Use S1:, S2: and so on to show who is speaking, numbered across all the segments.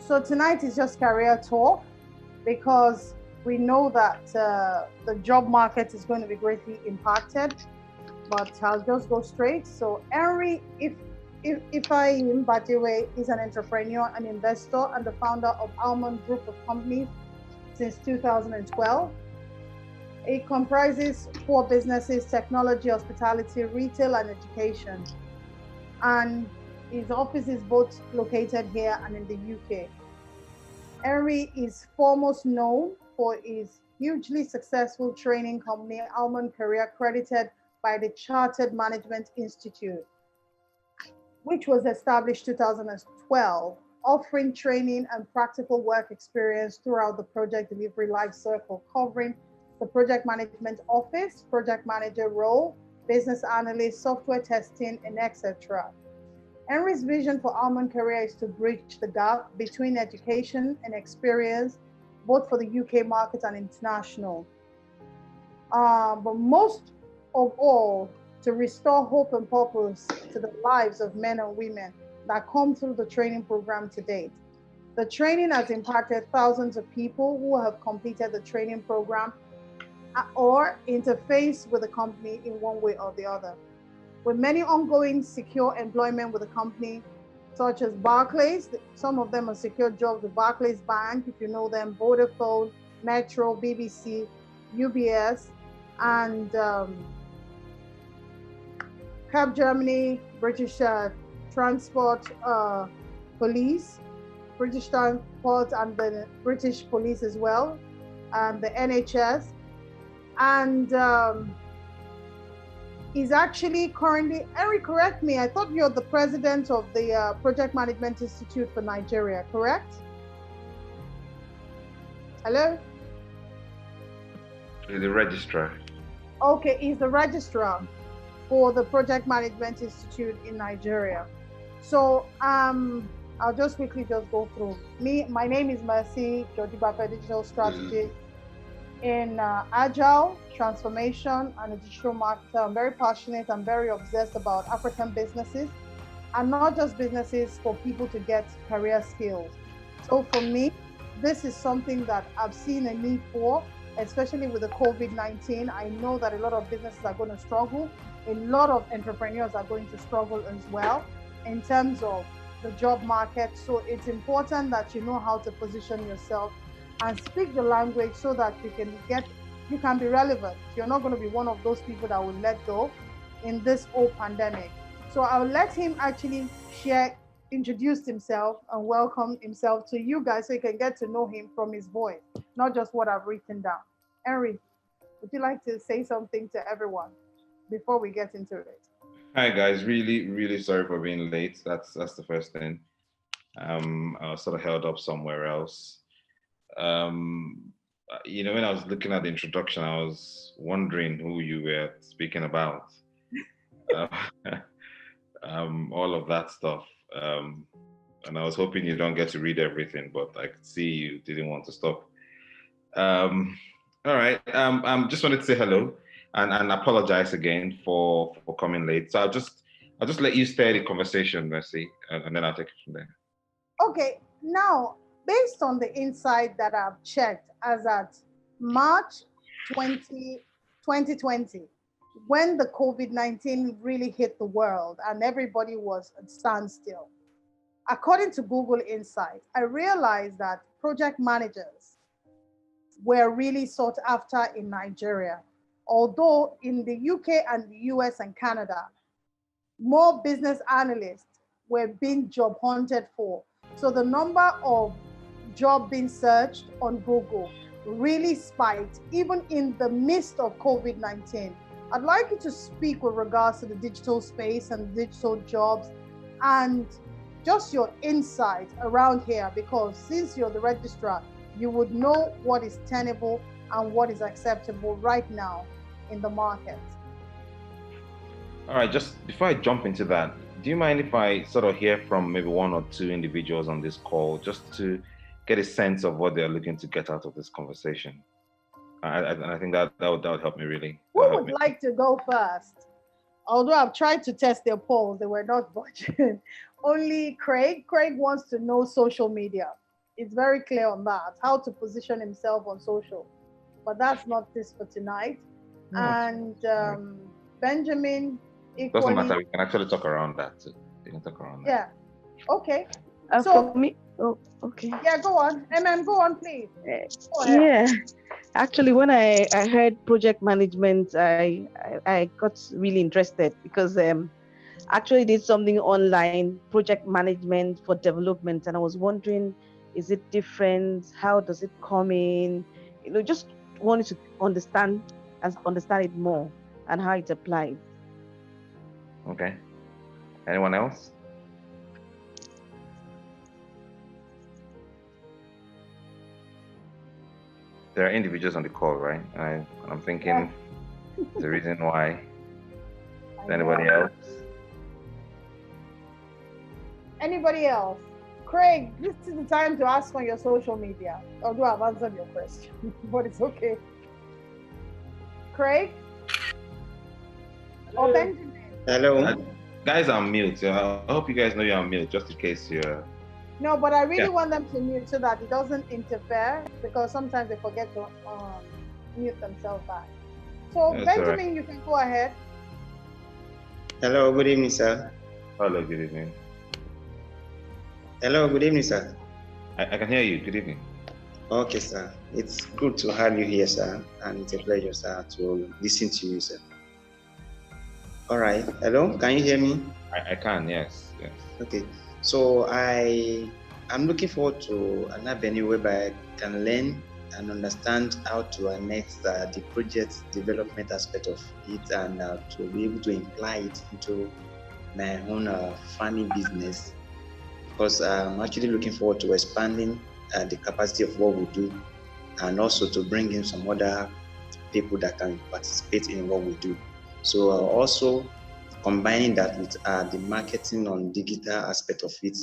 S1: So tonight is just career talk because we know that the job market is going to be greatly impacted. But I'll just go straight. So Henry, if I Mbadiwe is an entrepreneur, an investor, and the founder of Almond Group of Companies since 2012. It comprises four businesses: technology, hospitality, retail, and education. And his office is both located here and in the UK. Henry is foremost known for his hugely successful training company, Almond Career, credited by the Chartered Management Institute, which was established 2012, offering training and practical work experience throughout the project delivery life cycle, covering the project management office, project manager role, business analyst, software testing, and etc. Henry's vision for Almond Career is to bridge the gap between education and experience, both for the UK market and international. But most of all, to restore hope and purpose to the lives of men and women that come through the training program to date. The training has impacted thousands of people who have completed the training program or interface with the company in one way or the other. With many ongoing secure employment with the company, such as Barclays, some of them are secured jobs with Barclays Bank, if you know them, Vodafone, Metro, BBC, UBS, and Cap Germany, British Transport Police, British Transport and the British Police as well, and the NHS. And he's actually currently, Eric, correct me, I thought you're the president of the Project Management Institute for Nigeria, correct? Hello?
S2: The registrar.
S1: Okay, he's the registrar for the Project Management Institute in Nigeria. So I'll just quickly just go through. My name is Mercy, George-Igbafe, digital strategy in Agile Transformation and a digital marketer. I'm very passionate, I'm very obsessed about African businesses, and not just businesses for people to get career skills. So for me, this is something that I've seen a need for, especially with the COVID-19. I know that a lot of businesses are going to struggle. A lot of entrepreneurs are going to struggle as well in terms of the job market. So it's important that you know how to position yourself and speak the language so that you can be relevant. You're not going to be one of those people that will let go in this whole pandemic. So I'll let him actually introduce himself and welcome himself to you guys so you can get to know him from his voice, not just what I've written down. Henry, would you like to say something to everyone before we get into it?
S2: Hi guys, really sorry for being late. That's the first thing. I was sort of held up somewhere else. When I was looking at the introduction, I was wondering who you were speaking about. All of that stuff. And I was hoping you don't get to read everything, but I could see you didn't want to stop. All right. Just wanted to say hello and apologize again for coming late. So I'll just let you steer the conversation, Mercy, and then I'll take it from there.
S1: Okay. Now, based on the insight that I've checked as at March 2020, when the COVID-19 really hit the world and everybody was at standstill, according to Google Insight, I realized that project managers were really sought after in Nigeria. Although in the UK and the US and Canada, more business analysts were being job hunted for. So the number of jobs being searched on Google really spiked, even in the midst of COVID-19. I'd like you to speak with regards to the digital space and digital jobs and just your insight around here, because since you're the registrar, you would know what is tenable and what is acceptable right now in the market.
S2: All right, just before I jump into that, do you mind if I sort of hear from maybe one or two individuals on this call just to get a sense of what they're looking to get out of this conversation? I think that would help me really.
S1: Who would like to go first? Although I've tried to test their polls, they were not budging. Only Craig. Craig wants to know social media. is very clear on that, how to position himself on social. But that's not this for tonight.
S2: No,
S1: And Benjamin,
S2: doesn't
S1: equally.
S2: matter. We can actually talk around that too. We can talk around that.
S1: Yeah. Okay.
S3: For me, oh, okay.
S1: Yeah, go on. Go on, please. Go ahead.
S3: Yeah. Actually, when I heard project management, I got really interested because actually did something online, project management for development, and I was wondering, is it different? How does it come in? Just wanted to understand it more and how it applies.
S2: Okay. Anyone else? There are individuals on the call, right? I'm thinking the reason why. Anybody else?
S1: Anybody else? Craig, this is the time to ask on your social media. Although I've answered your question, but it's okay. Craig? Or Benjamin?
S4: Hello.
S2: Guys, I'm mute. I hope you guys know you're on mute, just in case you're...
S1: No, but I really want them to mute so that it doesn't interfere, because sometimes they forget to mute themselves back. So,
S2: That's
S1: Benjamin,
S2: right.
S1: you can go ahead.
S4: Hello, good evening, sir.
S2: Hello, good evening.
S4: Hello, good evening, sir.
S2: I can hear you. Good evening.
S4: Okay, sir. It's good to have you here, sir. And it's a pleasure, sir, to listen to you, sir. All right. Hello, can you hear me?
S2: I can, yes.
S4: Okay. So I'm looking forward to an avenue whereby I can learn and understand how to annex the project development aspect of it, and to be able to imply it into my own farming business, because I'm actually looking forward to expanding the capacity of what we do, and also to bring in some other people that can participate in what we do. So also combining that with the marketing on digital aspect of it,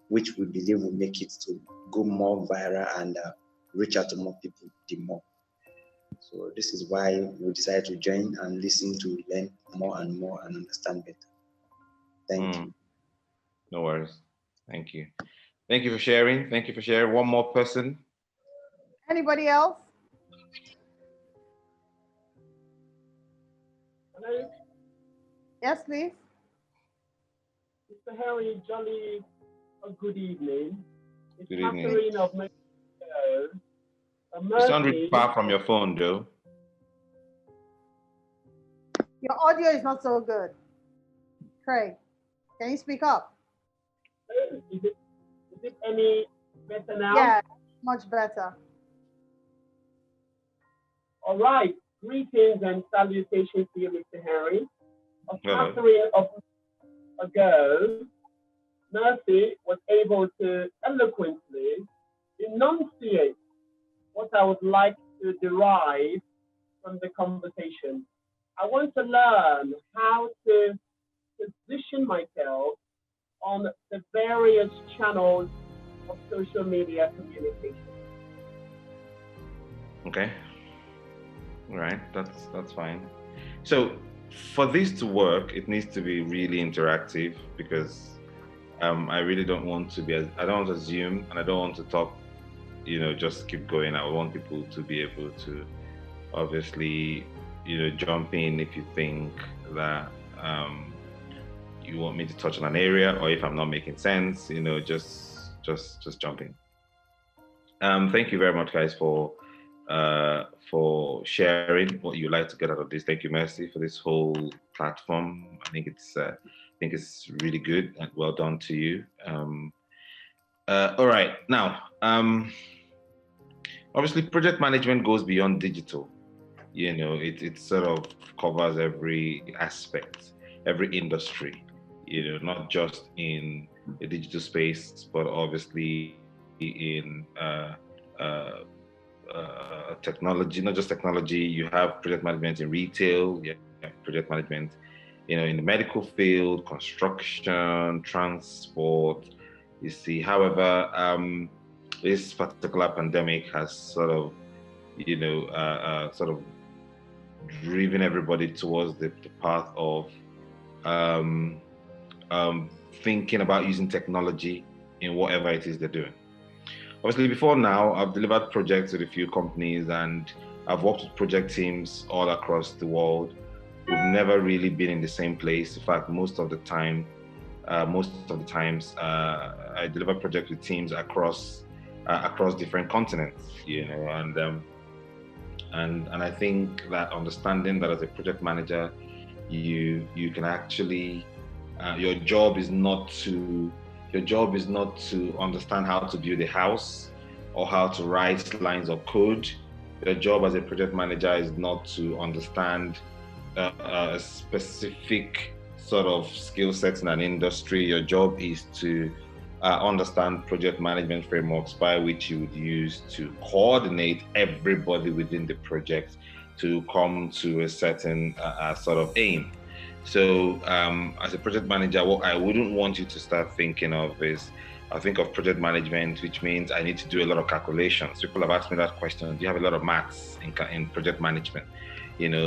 S4: which we believe will make it to go more viral and reach out to more people the more. So this is why we decided to join and listen to learn more and more and understand better. Thank you.
S2: No worries. Thank you. Thank you for sharing. Thank you for sharing. One more person.
S1: Anybody else?
S5: Hello?
S1: Yes, please.
S5: Mr. Harry, jolly good evening. It's
S2: Good evening.
S5: Catherine of Mexico.
S2: You sound really far from your phone, Joe.
S1: Your audio is not so good. Craig, can you speak up?
S5: Is it any better now?
S1: Yeah, much better.
S5: All right. Greetings and salutations to you, Mr. Harry.
S2: Hello.
S5: Catherine of ago, Mercy was able to eloquently enunciate what I would like to derive from the conversation. I want to learn how to position myself on the various channels of social media communication.
S2: Okay. All right, that's fine. So for this to work, it needs to be really interactive, because I really don't want to be, I don't want to assume, and I don't want to talk, just keep going. I want people to be able to obviously, jump in if you think that you want me to touch on an area, or if I'm not making sense, just jump in. Thank you very much, guys, for sharing what you like to get out of this. Thank you, Mercy, for this whole platform. I think it's really good, and well done to you. All right, now, obviously, project management goes beyond digital. It sort of covers every aspect, every industry. Not just in the digital space, but obviously in technology, not just technology. You have project management in retail, you have project management, in the medical field, construction, transport. You see, however, this particular pandemic has sort of driven everybody towards the path of thinking about using technology in whatever it is they're doing. obviously before now, I've delivered projects with a few companies, and I've worked with project teams all across the world. We've never really been in the same place. In fact, most of the times, I deliver projects with teams across different continents, and I think that understanding that as a project manager, you can actually your job is not to understand how to build a house or how to write lines of code. Your job as a project manager is not to understand a specific sort of skill sets in an industry. Your job is to understand project management frameworks by which you would use to coordinate everybody within the project to come to a certain sort of aim. So as a project manager, what I wouldn't want you to start thinking of is, I think of project management, which means I need to do a lot of calculations. People have asked me that question: do you have a lot of maths in project management?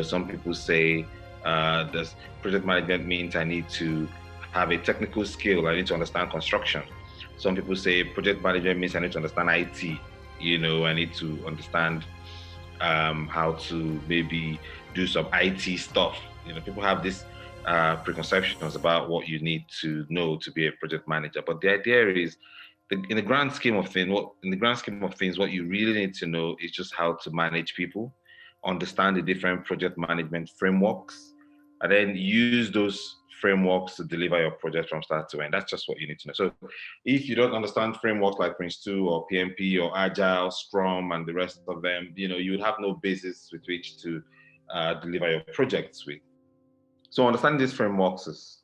S2: Some people say, does project management means I need to have a technical skill? I need to understand construction. Some people say project management means I need to understand IT. I need to understand how to maybe do some IT stuff. People have this preconceptions about what you need to know to be a project manager. But the idea is, in the grand scheme of things, what you really need to know is just how to manage people, understand the different project management frameworks, and then use those frameworks to deliver your project from start to end. That's just what you need to know. So if you don't understand frameworks like Prince2 or PMP or Agile, Scrum, and the rest of them, you would have no basis with which to deliver your projects with. So understanding these frameworks it's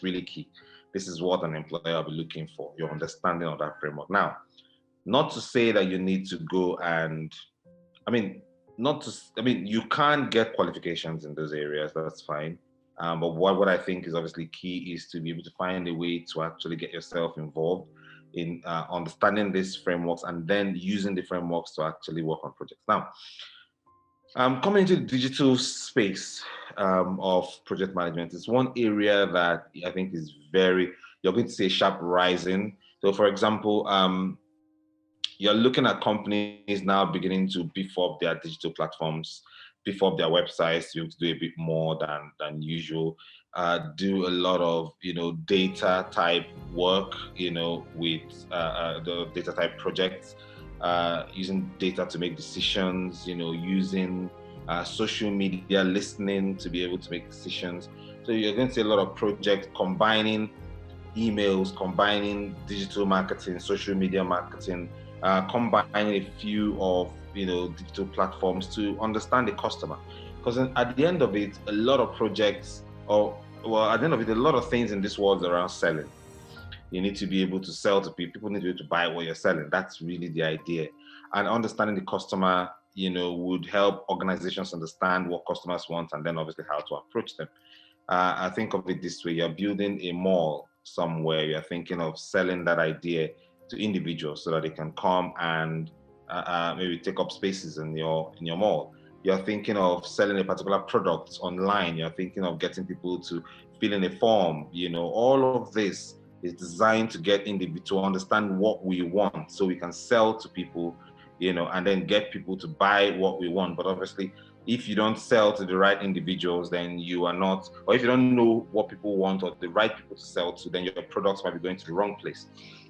S2: really key. This is what an employer will be looking for, your understanding of that framework. Now, not to say that you need to go and, you can get qualifications in those areas, that's fine. But what I think is obviously key is to be able to find a way to actually get yourself involved in understanding these frameworks and then using the frameworks to actually work on projects. Now, coming into the digital space of project management is one area that I think is you're going to see a sharp rising. So for example, you're looking at companies now beginning to beef up their digital platforms, beef up their websites to be able to do a bit more than usual, do a lot of, data type work, with the data type projects, using data to make decisions, using social media listening to be able to make decisions. So you're going to see a lot of projects combining emails, combining digital marketing, social media marketing, combining a few of digital platforms to understand the customer. Because at the end of it, a lot of projects, a lot of things in this world are around selling. You need to be able to sell to people. People need to be able to buy what you're selling. That's really the idea. And understanding the customer, would help organizations understand what customers want and then obviously how to approach them. I think of it this way: you're building a mall somewhere. You're thinking of selling that idea to individuals so that they can come and maybe take up spaces in your mall. You're thinking of selling a particular product online. You're thinking of getting people to fill in a form. All of this is designed to get to understand what we want so we can sell to people, and then get people to buy what we want. But obviously, if you don't sell to the right individuals, then you are not, or if you don't know what people want or the right people to sell to, then your products might be going to the wrong place.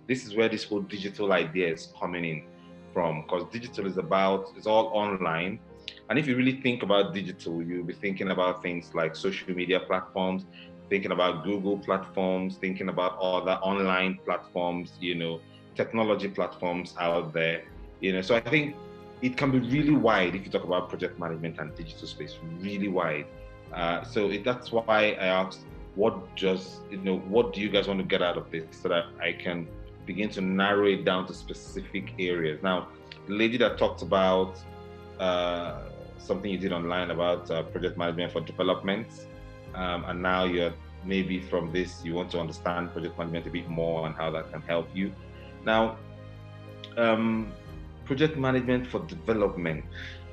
S2: This is where this whole digital idea is coming in from, because digital is all online. And if you really think about digital, you'll be thinking about things like social media platforms, thinking about Google platforms, thinking about other online platforms, technology platforms out there. So I think it can be really wide if you talk about project management and digital space, really wide. So that's why I asked, what do you guys want to get out of this, so that I can begin to narrow it down to specific areas. Now, the lady that talked about something you did online about project management for development, and now you're maybe from this, you want to understand project management a bit more and how that can help you. Now, project management for development.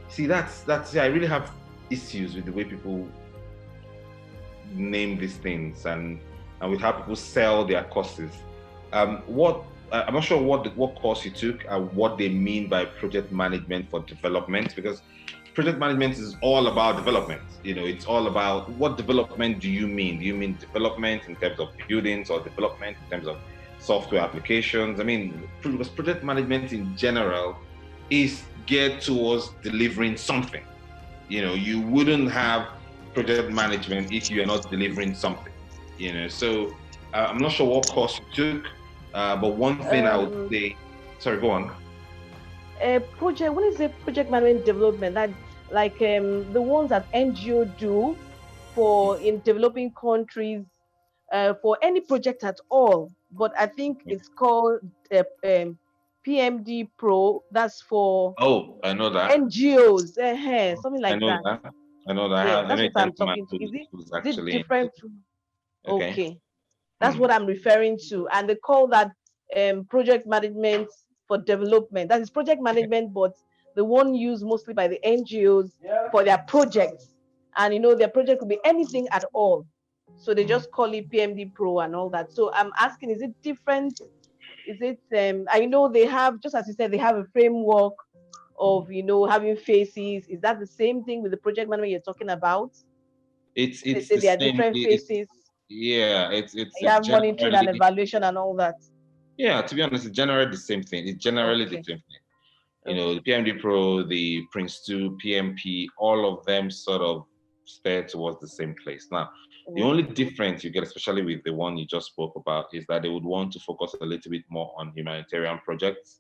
S2: See, I really have issues with the way people name these things and with how people sell their courses. What I'm not sure what course you took and what they mean by project management for development, because project management is all about development. It's all about what development do you mean? Do you mean development in terms of buildings or development in terms of software applications? I mean, because project management in general is geared towards delivering something. You wouldn't have project management if you are not delivering something. So I'm not sure what course you took, but one thing I would say. Sorry, go on.
S3: Project. When is it project management development? That like the ones that NGO do in developing countries, for any project at all. But I think it's called PMD Pro. That's for
S2: I know that.
S3: NGOs, something like that.
S2: I know that.
S3: Yeah, that's what I'm talking to. Is it different? Okay. That's what I'm referring to. And they call that project management for development. That is project management, but the one used mostly by the NGOs for their projects. And their project could be anything at all. So they just call it PMD Pro and all that. So I'm asking, is it different? Is it I know they have, just as you said, they have a framework of having phases. Is that the same thing with the project management you're talking about?
S2: It's
S3: there are different phases.
S2: It's
S3: you have monitoring and evaluation and all that.
S2: Yeah, to be honest, it's generally the same thing. It's generally the same thing. The PMD Pro, the Prince 2, PMP, all of them sort of steer towards the same place. Now, the only difference you get, especially with the one you just spoke about, is that they would want to focus a little bit more on humanitarian projects.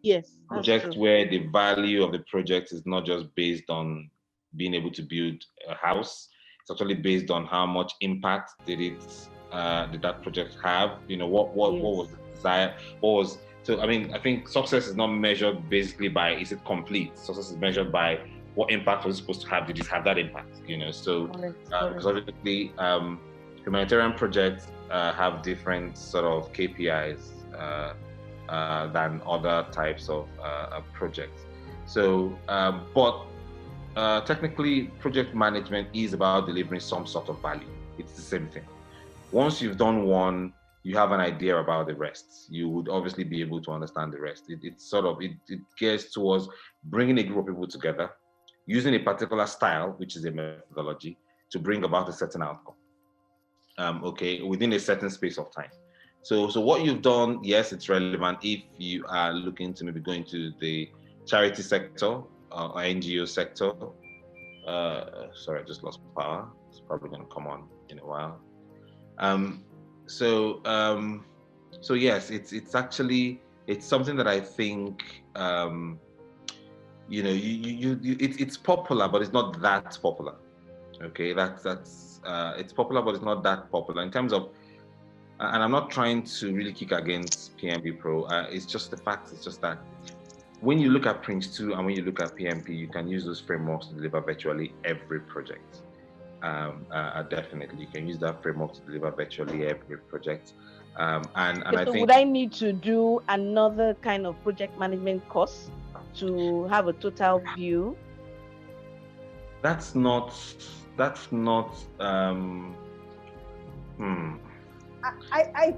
S3: Yes,
S2: projects where the value of the project is not just based on being able to build a house. It's actually based on how much impact did that project have. What was the desire? So I mean, I think success is not measured basically by is it complete. Success is measured by what impact was it supposed to have. Did it have that impact? So because obviously humanitarian projects have different sort of KPIs than other types of projects. So, but technically, project management is about delivering some sort of value. It's the same thing. Once you've done one, you have an idea about the rest. You would obviously be able to understand the rest. It gears towards bringing a group of people together, using a particular style, which is a methodology, to bring about a certain outcome. Within a certain space of time. So what you've done, yes, it's relevant if you are looking to maybe go into the charity sector or NGO sector. Sorry, I just lost power. It's probably going to come on in a while. So yes, it's actually something that I think it's popular, but it's not that popular. Okay, that's it's popular, but it's not that popular in terms of. And I'm not trying to really kick against PMP Pro. It's just the fact. It's just that when you look at Prince 2 and when you look at PMP, you can use those frameworks to deliver virtually every project. Definitely, you can use that framework to deliver virtually every project. And I think.
S3: Would I need to do another kind of project management course to have a total view?
S2: That's not.
S1: I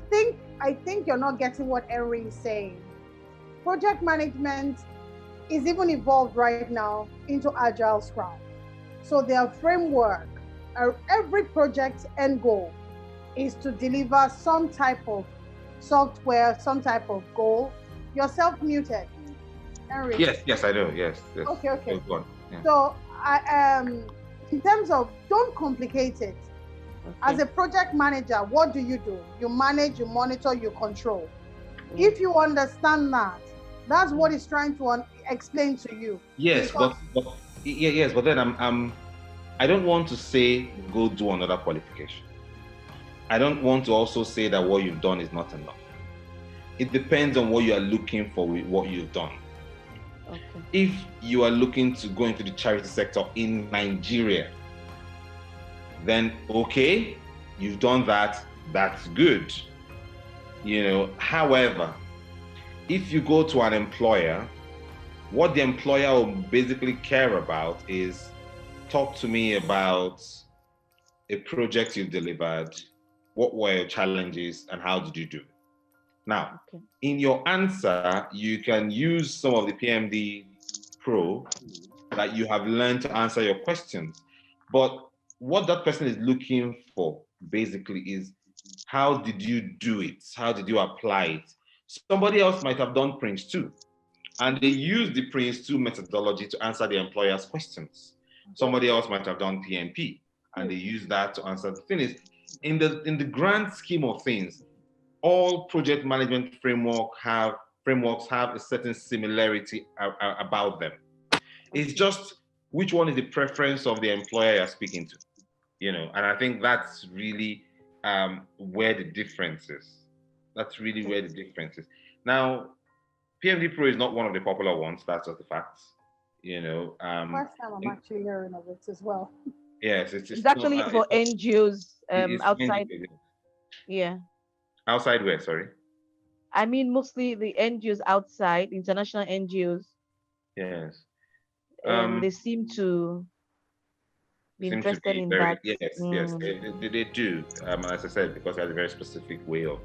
S1: think you're not getting what Henry is saying. Project management is even evolved right now into Agile Scrum. So their framework, every project end goal is to deliver some type of software, some type of goal. You're self-muted, Henry.
S2: Yes, I do. Yes.
S1: Okay.
S2: Yeah.
S1: So in terms of, don't complicate it. Okay. As a project manager, what do? You manage, you monitor, you control. If you understand that, that's what he's trying to explain to you.
S2: Yes, but then I don't want to say go do another qualification. I don't want to also say that what you've done is not enough. It depends on what you are looking for with what you've done.
S3: Okay.
S2: If you are looking to go into the charity sector in Nigeria, then okay, you've done that, that's good. However, if you go to an employer, what the employer will basically care about is, talk to me about a project you delivered, what were your challenges and how did you do it? Now,
S3: Okay.
S2: in your answer, you can use some of the PMD Pro that you have learned to answer your questions. But what that person is looking for basically is, how did you do it? How did you apply it? Somebody else might have done Prince 2, and they use the Prince 2 methodology to answer the employer's questions. Somebody else might have done PMP, and they use that to answer the things. In the grand scheme of things, all project management frameworks have a certain similarity about them. It's just which one is the preference of the employer you're speaking to, and I think that's really where the difference is. That's really where the difference is. Now, PMD Pro is not one of the popular ones. That's just the facts.
S1: First time I'm actually hearing of it as well.
S2: Yes,
S3: It's actually for NGOs outside.
S2: NGOs.
S3: Yeah.
S2: Outside where? Sorry.
S3: I mean, mostly the NGOs outside, international NGOs.
S2: Yes.
S3: They seem to be interested in that.
S2: Yes, they do. As I said, because they have a very specific way of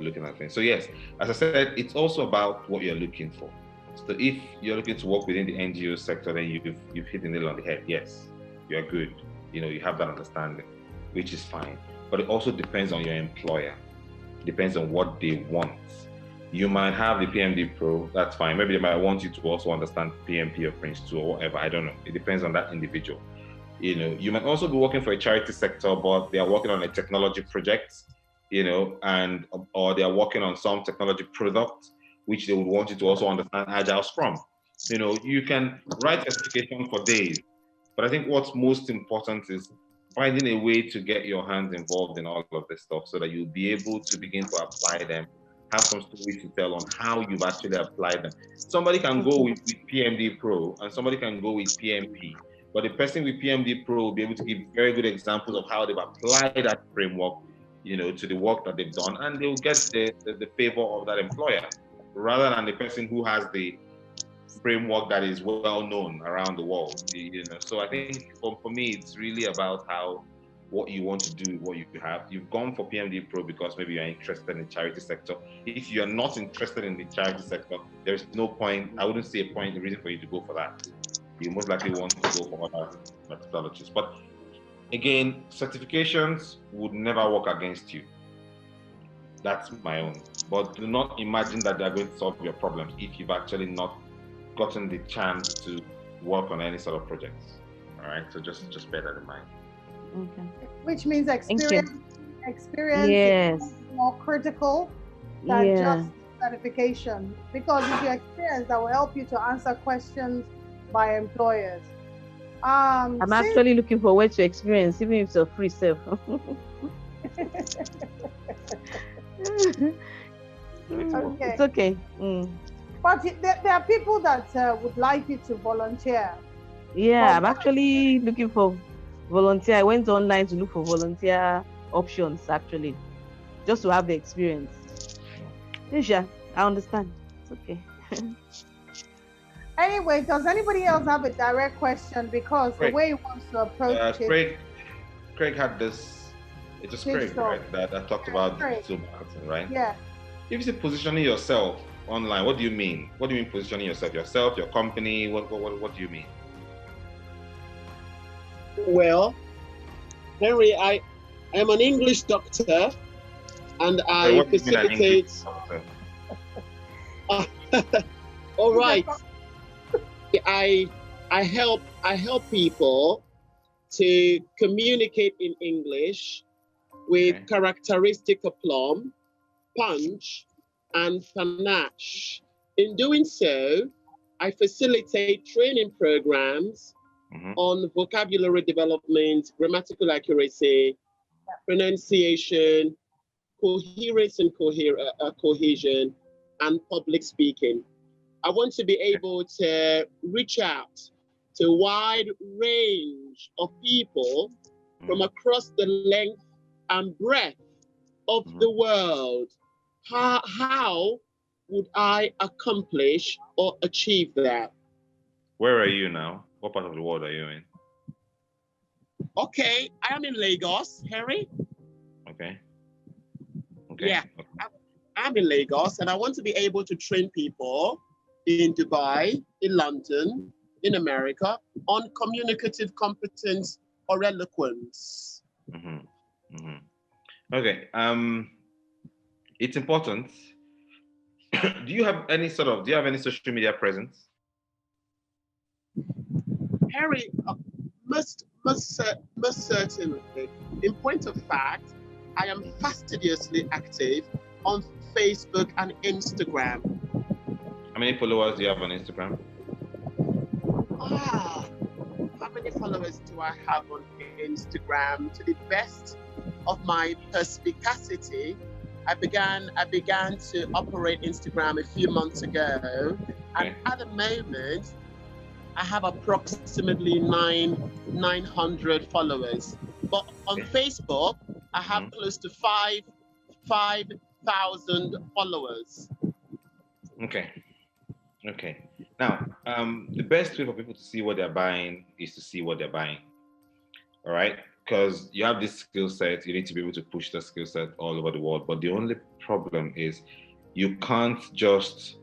S2: looking at things. So yes, as I said, it's also about what you're looking for. So if you're looking to work within the NGO sector, then you've hit the nail on the head. Yes, you're good. You have that understanding, which is fine. But it also depends on your employer. It depends on what they want. You might have the PMD Pro, that's fine. Maybe they might want you to also understand PMP or Prince 2 or whatever. I don't know. It depends on that individual. You might also be working for a charity sector, but they are working on a technology project, or they are working on some technology product, which they would want you to also understand Agile Scrum. You can write certification for days, but I think what's most important is finding a way to get your hands involved in all of this stuff so that you'll be able to begin to apply them, have some stories to tell on how you've actually applied them. Somebody can go with PMD Pro and somebody can go with PMP. But the person with PMD Pro will be able to give very good examples of how they've applied that framework, to the work that they've done, and they'll get the favor of that employer, rather than the person who has the framework that is well known around the world. So I think for me, it's really about what you want to do, what you have. You've gone for PMD Pro because maybe you're interested in the charity sector. If you're not interested in the charity sector, there's no point. I wouldn't see a reason for you to go for that. You most likely want to go for other methodologies. But again, certifications would never work against you. That's my own. But do not imagine that they're going to solve your problems if you've actually not gotten the chance to work on any sort of projects. All right, so just bear that in mind.
S3: Okay.
S1: Which means experience
S3: yes.
S1: is more critical than just certification, because it's your experience that will help you to answer questions by employers.
S3: I'm actually looking forward to experience, even if it's a free self.
S1: Okay.
S3: It's okay.
S1: But there are people that would like you to volunteer.
S3: Yeah, I'm actually looking for volunteer. I went online to look for volunteer options, actually, just to have the experience. Yeah, I understand. It's okay.
S1: Anyway, does anybody else have a direct question? Because the way he wants to approach it.
S2: Craig had this. It was Craig, right? That talked about digital marketing, right?
S1: Yeah.
S2: If you say positioning yourself online, what do you mean? What do you mean positioning yourself? Yourself, your company? What do you mean?
S5: Well, Henry, I am an English doctor, and I facilitate. All right. I help people to communicate in English with characteristic aplomb, punch, and panache. In doing so, I facilitate training programs on vocabulary development, grammatical accuracy, pronunciation, coherence and cohesion, and public speaking. I want to be able to reach out to a wide range of people from across the length and breadth of the world. How would I accomplish or achieve that?
S2: Where are you now? What part of the world are you in?
S5: Okay, I am in Lagos, Henry.
S2: Okay.
S5: Yeah. I'm in Lagos and I want to be able to train people in Dubai, in London, in America on communicative competence or eloquence.
S2: Mm-hmm. Mm-hmm. Okay. It's important. Do you have any social media presence?
S5: Harry, most certainly. In point of fact, I am fastidiously active on Facebook and Instagram.
S2: How many followers do you have on Instagram?
S5: How many followers do I have on Instagram? To the best of my perspicacity, I began to operate Instagram a few months ago, and at the moment, I have approximately 900 followers. But on Facebook, I have close to 5,000 followers.
S2: Okay. Now, the best way for people to see what they're buying is to see what they're buying. All right, because you have this skill set, you need to be able to push the skill set all over the world. But the only problem is you can't just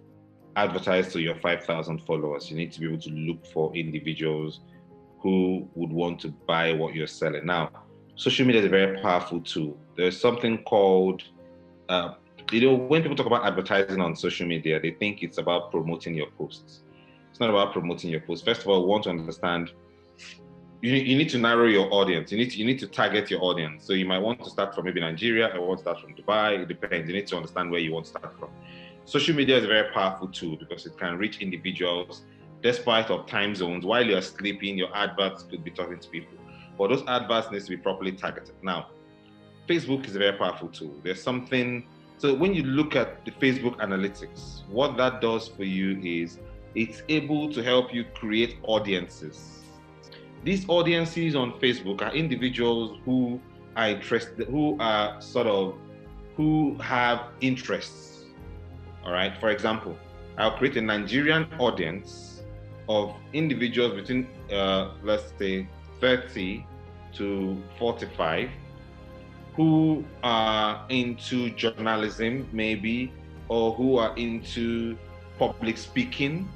S2: advertise to your 5,000 followers. You need to be able to look for individuals who would want to buy what you're selling. Now, social media is a very powerful tool. There's something called, when people talk about advertising on social media, they think it's about promoting your posts. It's not about promoting your posts. First of all, we want to understand, you need to narrow your audience. You need to target your audience. So you might want to start from maybe Nigeria, or want to start from Dubai. It depends. You need to understand where you want to start from. Social media is a very powerful tool because it can reach individuals despite of time zones. While you're sleeping, your adverts could be talking to people. But those adverts need to be properly targeted. Now, Facebook is a very powerful tool. There's something, so when you look at the Facebook analytics, what that does for you is it's able to help you create audiences. These audiences on Facebook are individuals who are interested, who have interests. All right. For example, I'll create a Nigerian audience of individuals between, let's say, 30 to 45, who are into journalism, maybe, or who are into public speaking,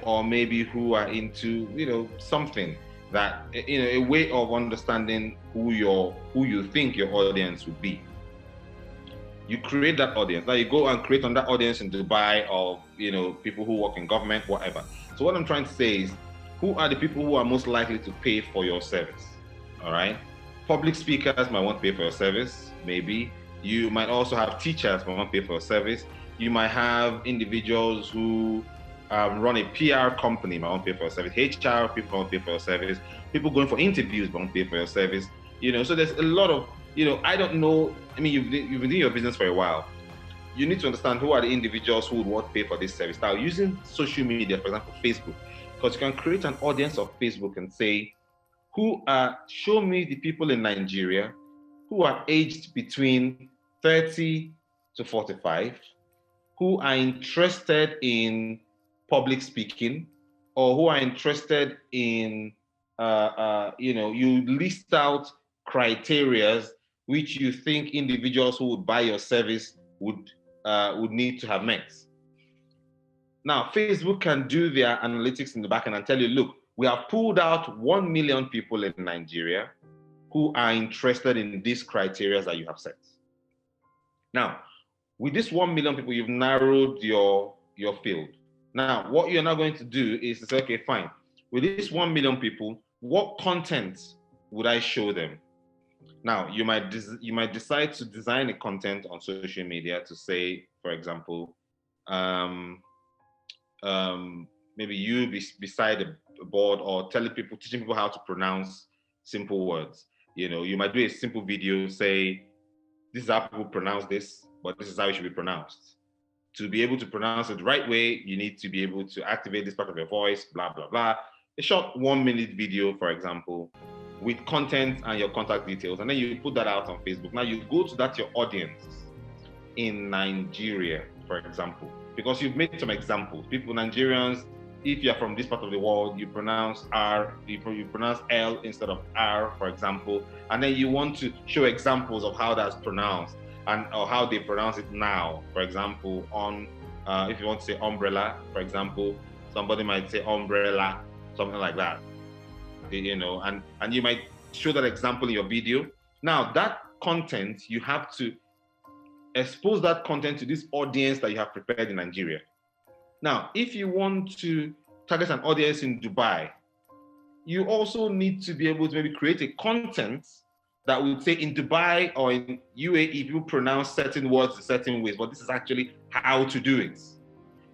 S2: or maybe who are into, something that, a way of understanding who you think your audience would be. You create that audience. Now you go and create on that audience in Dubai of, people who work in government, whatever. So what I'm trying to say is, who are the people who are most likely to pay for your service? All right. Public speakers might want to pay for your service, maybe. You might also have teachers who might want to pay for your service. You might have individuals who run a PR company might want to pay for your service. HR people want to pay for your service. People going for interviews want to pay for your service. So there's a lot of, I don't know. I mean, you've been doing your business for a while. You need to understand who are the individuals who would want to pay for this service. Now, using social media, for example, Facebook, because you can create an audience of Facebook and say, show me the people in Nigeria who are aged between 30 to 45, who are interested in public speaking, or who are interested in, you list out criterias which you think individuals who would buy your service would need to have met. Now, Facebook can do their analytics in the back end and tell you, look, we have pulled out 1 million people in Nigeria who are interested in these criteria that you have set. Now, with this 1 million people, you've narrowed your field. Now, what you're now going to do is to say, okay, fine. With this 1 million people, what content would I show them? Now, you might decide to design a content on social media to say, for example, maybe you beside a board or teaching people how to pronounce simple words. You might do a simple video, say, this is how people pronounce this, but this is how it should be pronounced. To be able to pronounce it the right way, you need to be able to activate this part of your voice, blah, blah, blah. A short 1-minute video, for example, with content and your contact details, and then you put that out on Facebook. Now you go to your audience in Nigeria, for example, because you've made some examples. People, Nigerians, if you're from this part of the world, you pronounce R, you pronounce L instead of R, for example, and then you want to show examples of how that's pronounced. and or how they pronounce it now. For example, on if you want to say umbrella, for example, somebody might say umbrella, something like that. And you might show that example in your video. Now that content, you have to expose that content to this audience that you have prepared in Nigeria. Now, if you want to target an audience in Dubai, you also need to be able to maybe create a content that would say in Dubai or in UAE, people pronounce certain words in certain ways, but this is actually how to do it.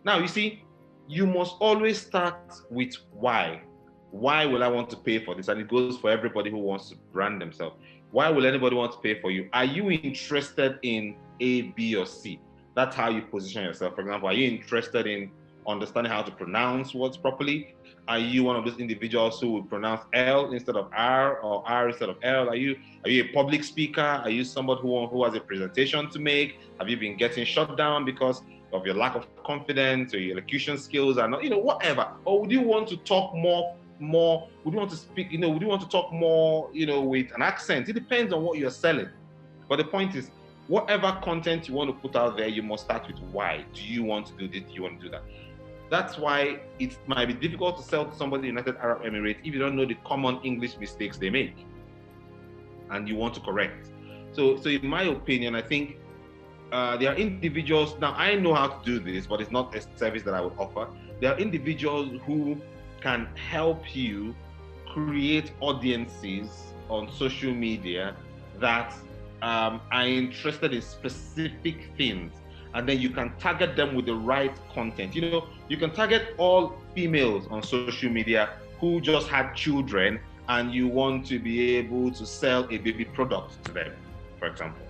S2: Now, you see, you must always start with why. Why will I want to pay for this? And it goes for everybody who wants to brand themselves. Why will anybody want to pay for you? Are you interested in A, B, or C? That's how you position yourself. For example, are you interested in understanding how to pronounce words properly? Are you one of those individuals who would pronounce L instead of R or R instead of L? Are you a public speaker? Are you somebody who has a presentation to make? Have you been getting shut down because of your lack of confidence or your elocution skills are not, whatever? Or would you want to talk more, would you want to speak, would you want to talk more, with an accent? It depends on what you're selling. But the point is, whatever content you want to put out there, you must start with why. Do you want to do this? Do you want to do that? That's why it might be difficult to sell to somebody in the United Arab Emirates if you don't know the common English mistakes they make and you want to correct. So in my opinion, I think there are individuals, now I know how to do this, but it's not a service that I would offer. There are individuals who can help you create audiences on social media that are interested in specific things. And then you can target them with the right content. You can target all females on social media who just had children and you want to be able to sell a baby product to them, for example.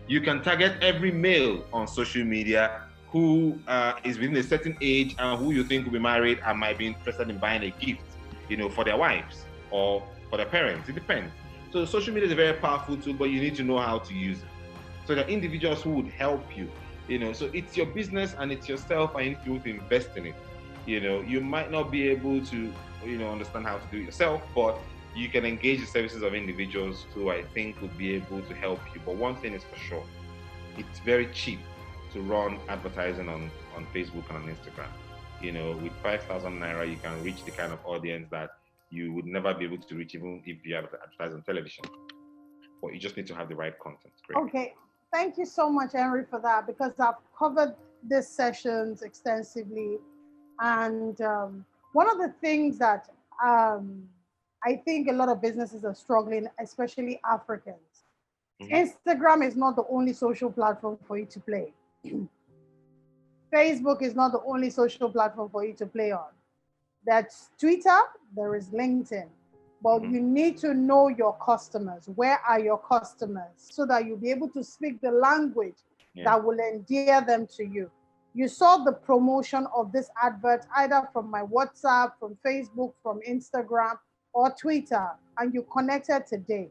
S2: You can target every male on social media who is within a certain age and who you think will be married and might be interested in buying a gift, for their wives or for their parents. It depends. So social media is a very powerful tool, but you need to know how to use it. So there are individuals who would help you. So it's your business and it's yourself, and you need to invest in it. You might not be able to, understand how to do it yourself, but you can engage the services of individuals who I think would be able to help you. But one thing is for sure, it's very cheap to run advertising on Facebook and on Instagram. With 5,000 Naira, you can reach the kind of audience that you would never be able to reach even if you have to advertise on television. But you just need to have the right content. Great.
S1: Okay. Thank you so much, Henry, for that, because I've covered these sessions extensively. And one of the things that I think a lot of businesses are struggling, especially Africans, Instagram is not the only social platform for you to play. Facebook is not the only social platform for you to play on. That's Twitter, there is LinkedIn. But you need to know your customers. Where are your customers? So that you'll be able to speak the language that will endear them to you. You saw the promotion of this advert either from my WhatsApp, from Facebook, from Instagram, or Twitter, and you connected today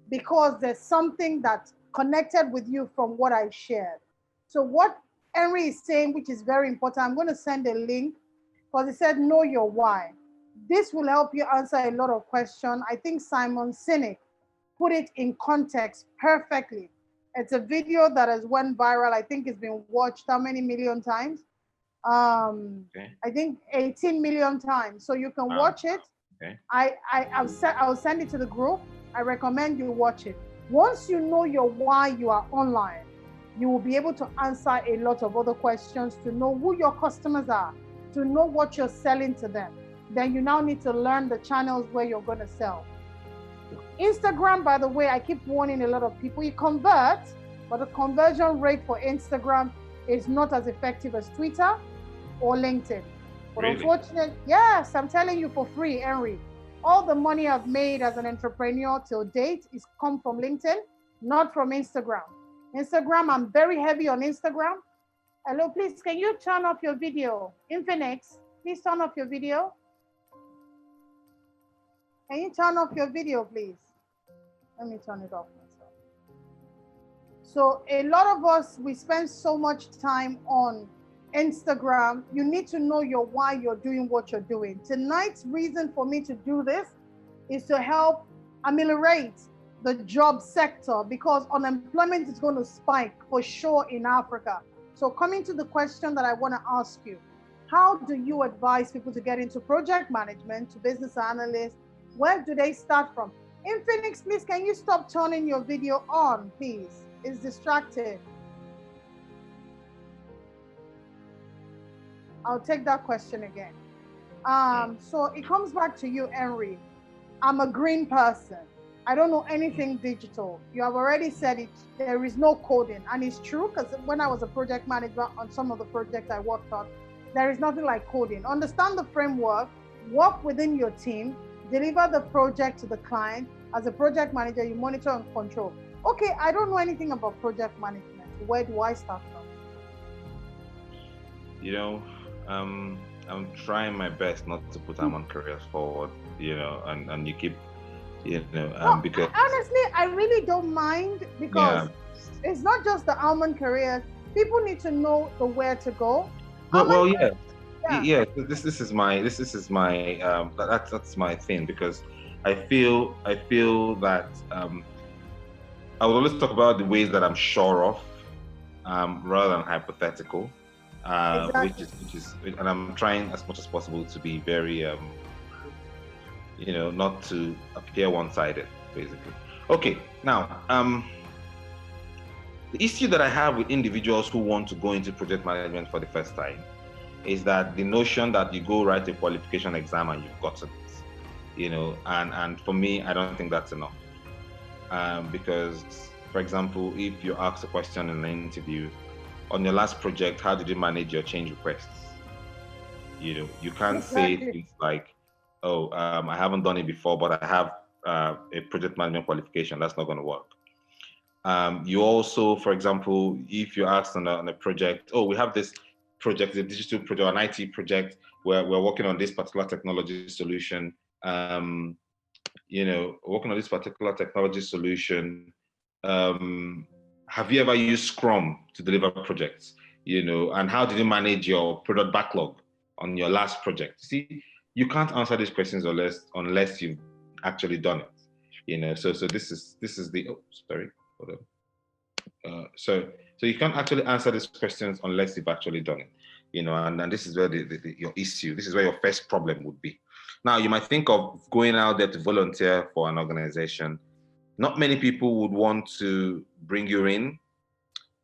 S1: because there's something that connected with you from what I shared. So what Henry is saying, which is very important, I'm going to send a link because he said, know your why. This will help you answer a lot of questions. I think Simon Sinek put it in context perfectly. It's a video that has went viral. I think it's been watched how many million times? I think 18 million times. So you can watch it.
S2: Okay.
S1: I'll send it to the group. I recommend you watch it. Once you know your why you are online, you will be able to answer a lot of other questions, to know who your customers are, to know what you're selling to them. Then you now need to learn the channels where you're going to sell. Instagram, by the way, I keep warning a lot of people, it converts, but the conversion rate for Instagram is not as effective as Twitter or LinkedIn. But
S2: really?
S1: Unfortunately, yes, I'm telling you for free, Henry. All the money I've made as an entrepreneur till date is come from LinkedIn, not from Instagram. Instagram, I'm very heavy on Instagram. Hello, please, can you turn off your video? Infinix, please turn off your video. Can you turn off your video, please? Let me turn it off myself. So a lot of us, we spend so much time on Instagram. You need to know your why you're doing what you're doing. Tonight's reason for me to do this is to help ameliorate the job sector, because unemployment is going to spike for sure in Africa. So coming to the question that I want to ask you, how do you advise people to get into project management, to business analysts? Where do they start from? Phoenix, please, can you stop turning your video on, please? It's distracting. I'll take that question again. So it comes back to you, Henry. I'm a green person. I don't know anything digital. You have already said it. There is no coding. And it's true, because when I was a project manager on some of the projects I worked on, there is nothing like coding. Understand the framework, work within your team, deliver the project to the client. As a project manager, you monitor and control. Okay, I don't know anything about project management. Where do I start from?
S2: You know, I'm trying my best not to put Almond Careers forward, you know, and you keep, you know,
S1: No,
S2: because
S1: honestly, I really don't mind, because it's not just the Almond Careers. People need to know the where to go.
S2: Well, yeah. This is my that's my thing, because I feel that I will always talk about the ways that I'm sure of, rather than hypothetical,
S1: Exactly.
S2: which is, and I'm trying as much as possible to be very, you know, not to appear one-sided, basically. Okay, now, the issue that I have with individuals who want to go into project management for the first time is that the notion that you go write a qualification exam and you've gotten it, you know, and for me, I don't think that's enough. Because, for example, if you ask a question in an interview, on your last project, how did you manage your change requests? You know, you can't say things like, oh, I haven't done it before, but I have a project management qualification. That's not going to work. You also, for example, if you're asked on a project, oh, we have this project, a digital project, an IT project, where we're working on this particular technology solution. You know, working on this particular technology solution. Have you ever used Scrum to deliver projects? You know, and how did you manage your product backlog on your last project? See, you can't answer these questions unless you've actually done it. You know, so this is the sorry. So you can't actually answer these questions unless you've actually done it, you know, and this is where your issue, this is where your first problem would be. Now, you might think of going out there to volunteer for an organization. Not many people would want to bring you in.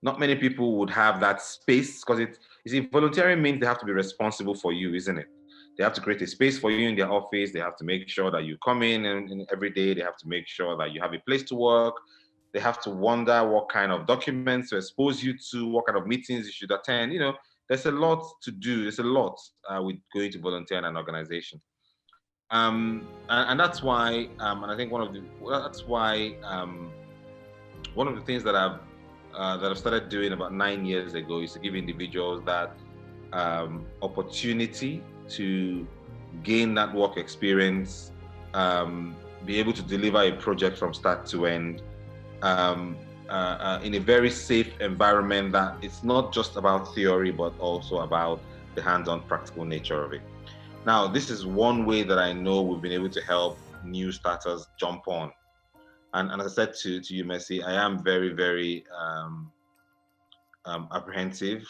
S2: Not many people would have that space, because you see, volunteering means they have to be responsible for you, isn't it? They have to create a space for you in their office. They have to make sure that you come in and every day. They have to make sure that you have a place to work. They have to wonder what kind of documents to expose you to, what kind of meetings you should attend. You know, there's a lot to do. There's a lot with going to volunteer in an organization. And that's why, and I think one of the things that I've started doing about 9 years ago is to give individuals that opportunity to gain that work experience, be able to deliver a project from start to end, in a very safe environment, that it's not just about theory, but also about the hands-on practical nature of it. Now, this is one way that I know we've been able to help new starters jump on. And as I said to you, Messi, I am very, very apprehensive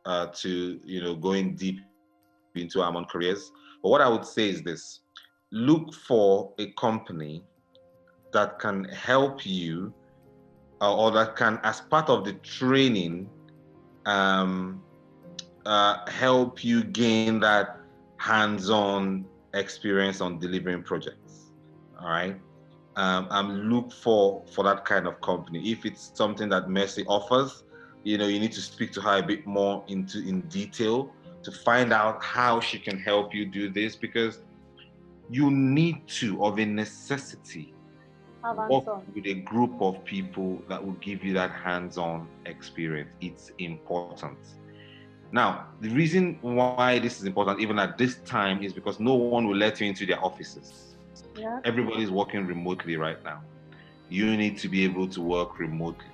S2: to, you know, going deep into Almond Careers. But what I would say is this: look for a company that can help you, or that can, as part of the training, help you gain that hands-on experience on delivering projects. All right. Look for that kind of company. If it's something that Mercy offers, you know, you need to speak to her a bit more in detail to find out how she can help you do this, because you need to, of a necessity, work with a group of people that will give you that hands-on experience. It's important. Now, the reason why this is important, even at this time, is because no one will let you into their offices. Yeah. Everybody's working remotely right now. You need to be able to work remotely.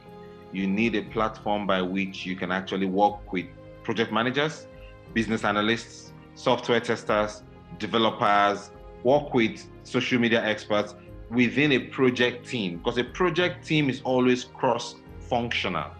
S2: You need a platform by which you can actually work with project managers, business analysts, software testers, developers, work with social media experts, within a project team, because a project team is always cross-functional.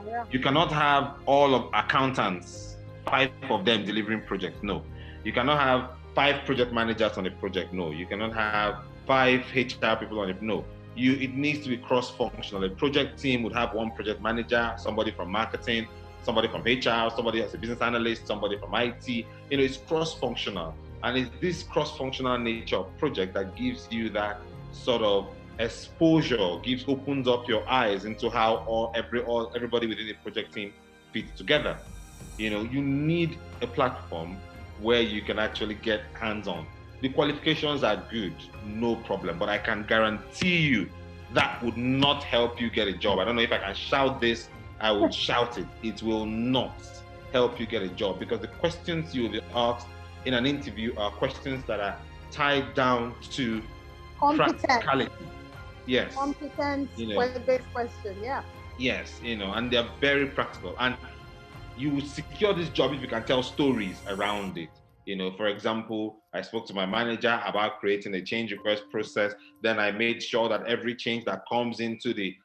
S1: Yeah.
S2: You cannot have all of accountants, 5 of them delivering projects. No. You cannot have 5 project managers on a project. No. You cannot have 5 HR people on it. No. It needs to be cross-functional. A project team would have one project manager, somebody from marketing, somebody from HR, somebody as a business analyst, somebody from IT. It's cross-functional. And it's this cross-functional nature of project that gives you that sort of exposure, opens up your eyes into how everybody within the project team fits together. You need a platform where you can actually get hands-on. The qualifications are good, no problem, but I can guarantee you that would not help you get a job. I don't know if I can shout this, I would shout it. It will not help you get a job, because the questions you will be asked in an interview are questions that are tied down to practicality. Yes.
S1: Competence-based question, yeah.
S2: Yes, and they're very practical. And you will secure this job if you can tell stories around it. For example, I spoke to my manager about creating a change request process. Then I made sure that every change that comes into the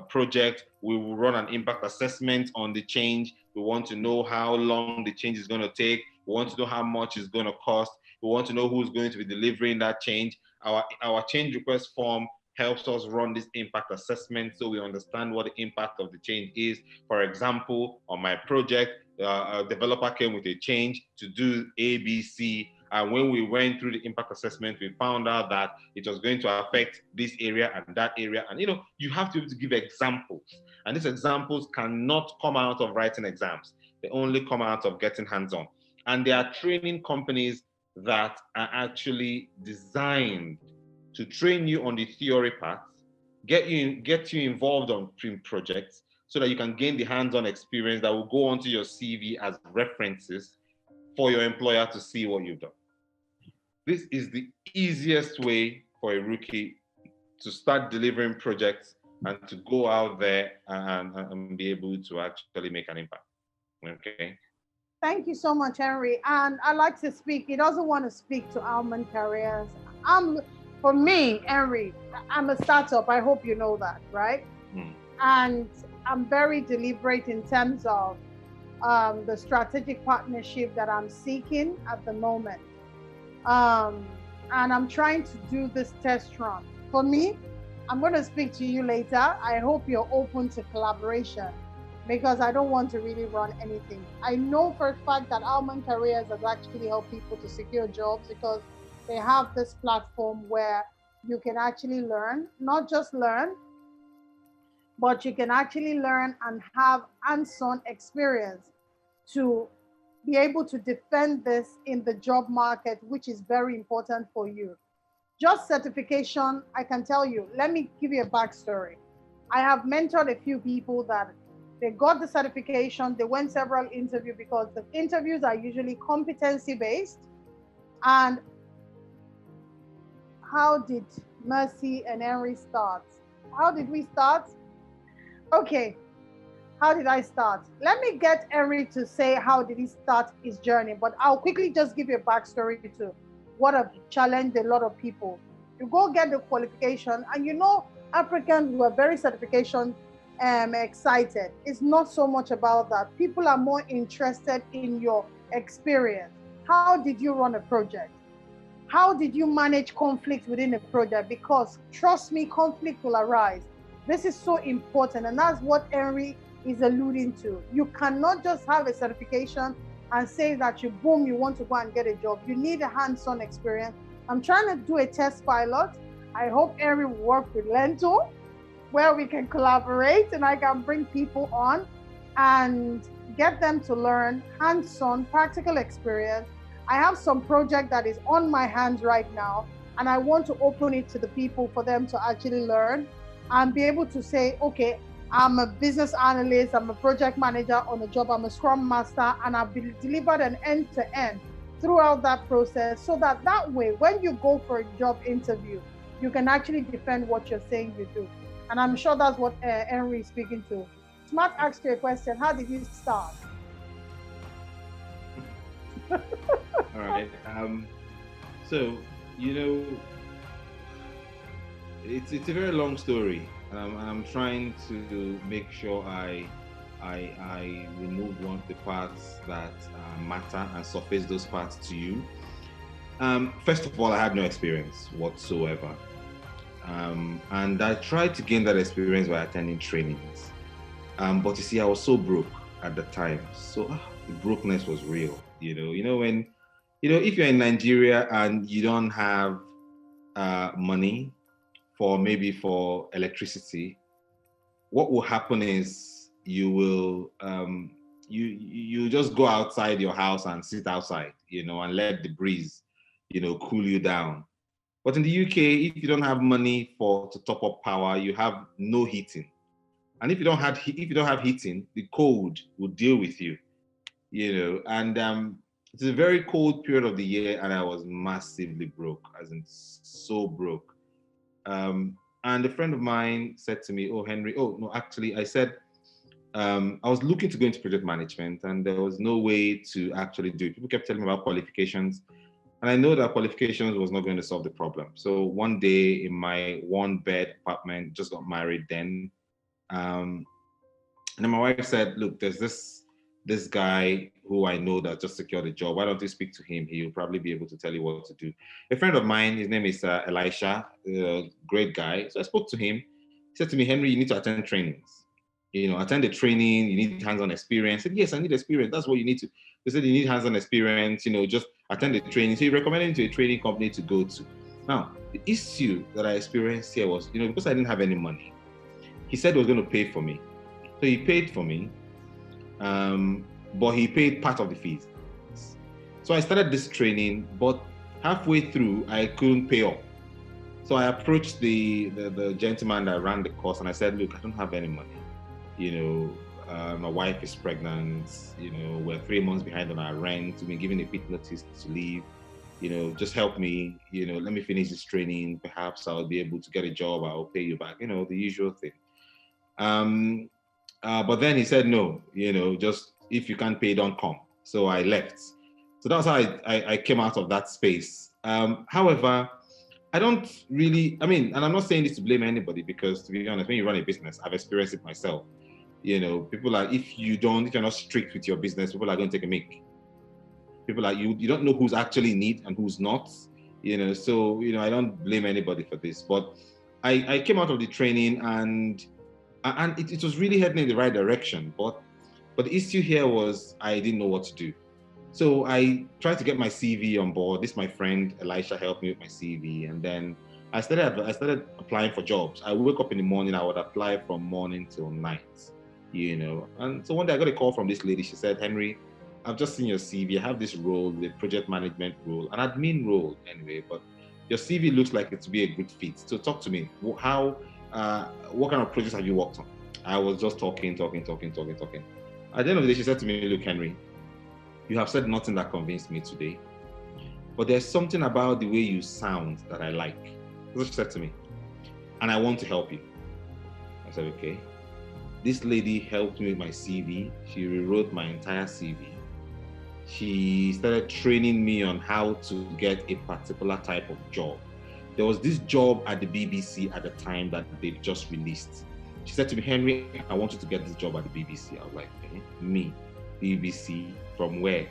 S2: project, we will run an impact assessment on the change. We want to know how long the change is going to take. We want to know how much it's going to cost. We want to know who's going to be delivering that change. Our change request form helps us run this impact assessment so we understand what the impact of the change is. For example, on my project, a developer came with a change to do A, B, C. And when we went through the impact assessment, we found out that it was going to affect this area and that area. And you have to be able to give examples. And these examples cannot come out of writing exams. They only come out of getting hands-on. And there are training companies that are actually designed to train you on the theory part, get you involved on projects so that you can gain the hands-on experience that will go onto your CV as references for your employer to see what you've done. This is the easiest way for a rookie to start delivering projects and to go out there and be able to actually make an impact. Okay.
S1: Thank you so much, Henry. And I like to speak. He doesn't want to speak to almond careers. For me, Henry, I'm a startup. I hope you know that, right? And I'm very deliberate in terms of the strategic partnership that I'm seeking at the moment. And I'm trying to do this test run. For me, I'm going to speak to you later. I hope you're open to collaboration, because I don't want to really run anything. I know for a fact that Almond Careers has actually helped people to secure jobs, because they have this platform where you can actually learn, not just learn, but you can actually learn and have hands-on experience to be able to defend this in the job market, which is very important for you. Just certification, I can tell you, let me give you a backstory. I have mentored a few people that they got the certification, they went several interviews, because the interviews are usually competency-based. And how did Mercy and Henry start? How did we start? Okay, how did I start? Let me get Henry to say how did he start his journey, but I'll quickly just give you a backstory to what have challenged a lot of people. You go get the qualification, and Africans were very certification excited. It's not so much about that. People are more interested in your experience. How did you run a project? How did you manage conflict within a project? Because trust me, conflict will arise. This is so important, and that's what Henry is alluding to. You cannot just have a certification and say that you want to go and get a job. You need a hands-on experience. I'm trying to do a test pilot. I hope Henry will work with Learntor, where we can collaborate and I can bring people on and get them to learn hands-on practical experience. I have some project that is on my hands right now, and I want to open it to the people for them to actually learn and be able to say, okay, I'm a business analyst, I'm a project manager on a job, I'm a scrum master, and I've been delivered an end-to-end throughout that process, so that way, when you go for a job interview, you can actually defend what you're saying you do. And I'm sure that's what Henry is speaking to. Smart asked you a question, how did you start?
S2: All right. So, it's a very long story. I'm trying to make sure I remove one of the parts that matter and surface those parts to you. First of all, I had no experience whatsoever. And I tried to gain that experience by attending trainings. But you see, I was so broke at the time. So the brokenness was real. When, if you're in Nigeria and you don't have money for electricity, what will happen is you just go outside your house and sit outside, and let the breeze, cool you down. But in the UK, if you don't have money to top up power, you have no heating. And if you don't have heating, the cold will deal with you, And it's a very cold period of the year, and I was massively broke, as in so broke. And a friend of mine said to me, "Oh, Henry, oh no, actually," I said, I was looking to go into project management, and there was no way to actually do it. People kept telling me about qualifications, and I know that qualifications was not going to solve the problem. So one day in my one-bed apartment, just got married then, and then my wife said, "Look, there's this guy who I know that just secured a job. Why don't you speak to him? He'll probably be able to tell you what to do." A friend of mine, his name is Elisha, great guy. So I spoke to him. He said to me, "Henry, you need to attend trainings. Attend the training. You need hands-on experience." I said, "Yes, I need experience. That's what you need to." They said, "You need hands-on experience. Just attend the training." So he recommended me to a training company to go to. Now, the issue that I experienced here was, because I didn't have any money, he said he was going to pay for me. So he paid for me, but he paid part of the fees. So I started this training, but halfway through, I couldn't pay up. So I approached the gentleman that ran the course, and I said, "Look, I don't have any money. My wife is pregnant. We're 3 months behind on our rent. We've been given a quick notice to leave. Just help me. Let me finish this training. Perhaps I'll be able to get a job. I'll pay you back. The usual thing." But then he said, "No, just if you can't pay, don't come." So I left. So that's how I came out of that space. However, I don't really, and I'm not saying this to blame anybody, because to be honest, when you run a business, I've experienced it myself. People are, if you're not strict with your business, people are going to take a mick. People are, you don't know who's actually in need and who's not, so, I don't blame anybody for this. But I came out of the training, and it was really heading in the right direction. But the issue here was I didn't know what to do. So I tried to get my CV on board. This, my friend Elisha, helped me with my CV, and then I started applying for jobs. I woke up in the morning, I would apply from morning till night, And so one day I got a call from this lady. She said, "Henry, I've just seen your CV. I have this role, the project management role, an admin role anyway, but your CV looks like it to be a good fit. So talk to me. What kind of projects have you worked on?" I was just talking. At the end of the day, she said to me, "Look, Henry, you have said nothing that convinced me today, but there's something about the way you sound that I like." That's what she said to me. "And I want to help you." I said, "Okay." This lady helped me with my CV. She rewrote my entire CV. She started training me on how to get a particular type of job. There was this job at the BBC at the time that they just released. She said to me, "Henry, I want you to get this job at the BBC." I was like, me, BBC, from where?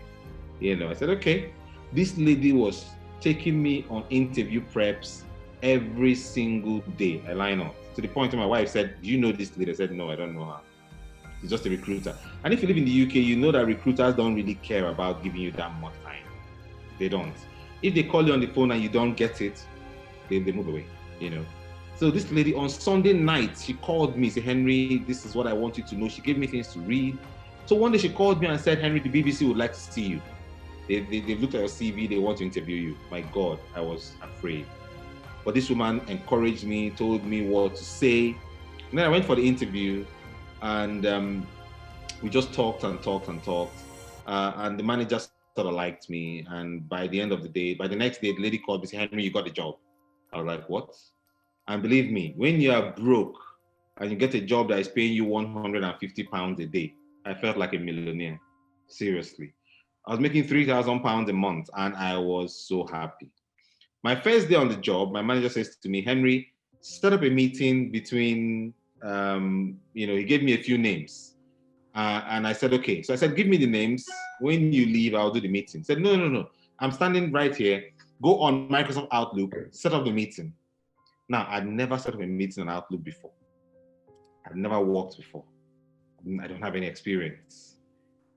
S2: I said, "Okay." This lady was taking me on interview preps every single day. I line up to the point where my wife said, "Do you know this lady?" I said, "No, I don't know her. She's just a recruiter." And if you live in the UK, you know that recruiters don't really care about giving you that much time. They don't. If they call you on the phone and you don't get it, they move away, So this lady on Sunday night, she called me, said, "Henry, this is what I want you to know." She gave me things to read. So one day she called me and said, "Henry, the BBC would like to see you. They've looked at your CV, they want to interview you." My God, I was afraid. But this woman encouraged me, told me what to say. And then I went for the interview, and we just talked. And the manager sort of liked me. And by the end of the day, by the next day, the lady called me and said, "Henry, you got the job." I was like, "What?" And believe me, when you are broke and you get a job that is paying you £150 a day, I felt like a millionaire. Seriously. I was making £3,000 a month, and I was so happy. My first day on the job, my manager says to me, "Henry, set up a meeting between, he gave me a few names. And I said, okay. So I said, give me the names. When you leave, I'll do the meeting. He said, no. I'm standing right here. Go on Microsoft Outlook, set up the meeting. Now, I'd never set up a meeting on Outlook before. I've never worked before. I don't have any experience.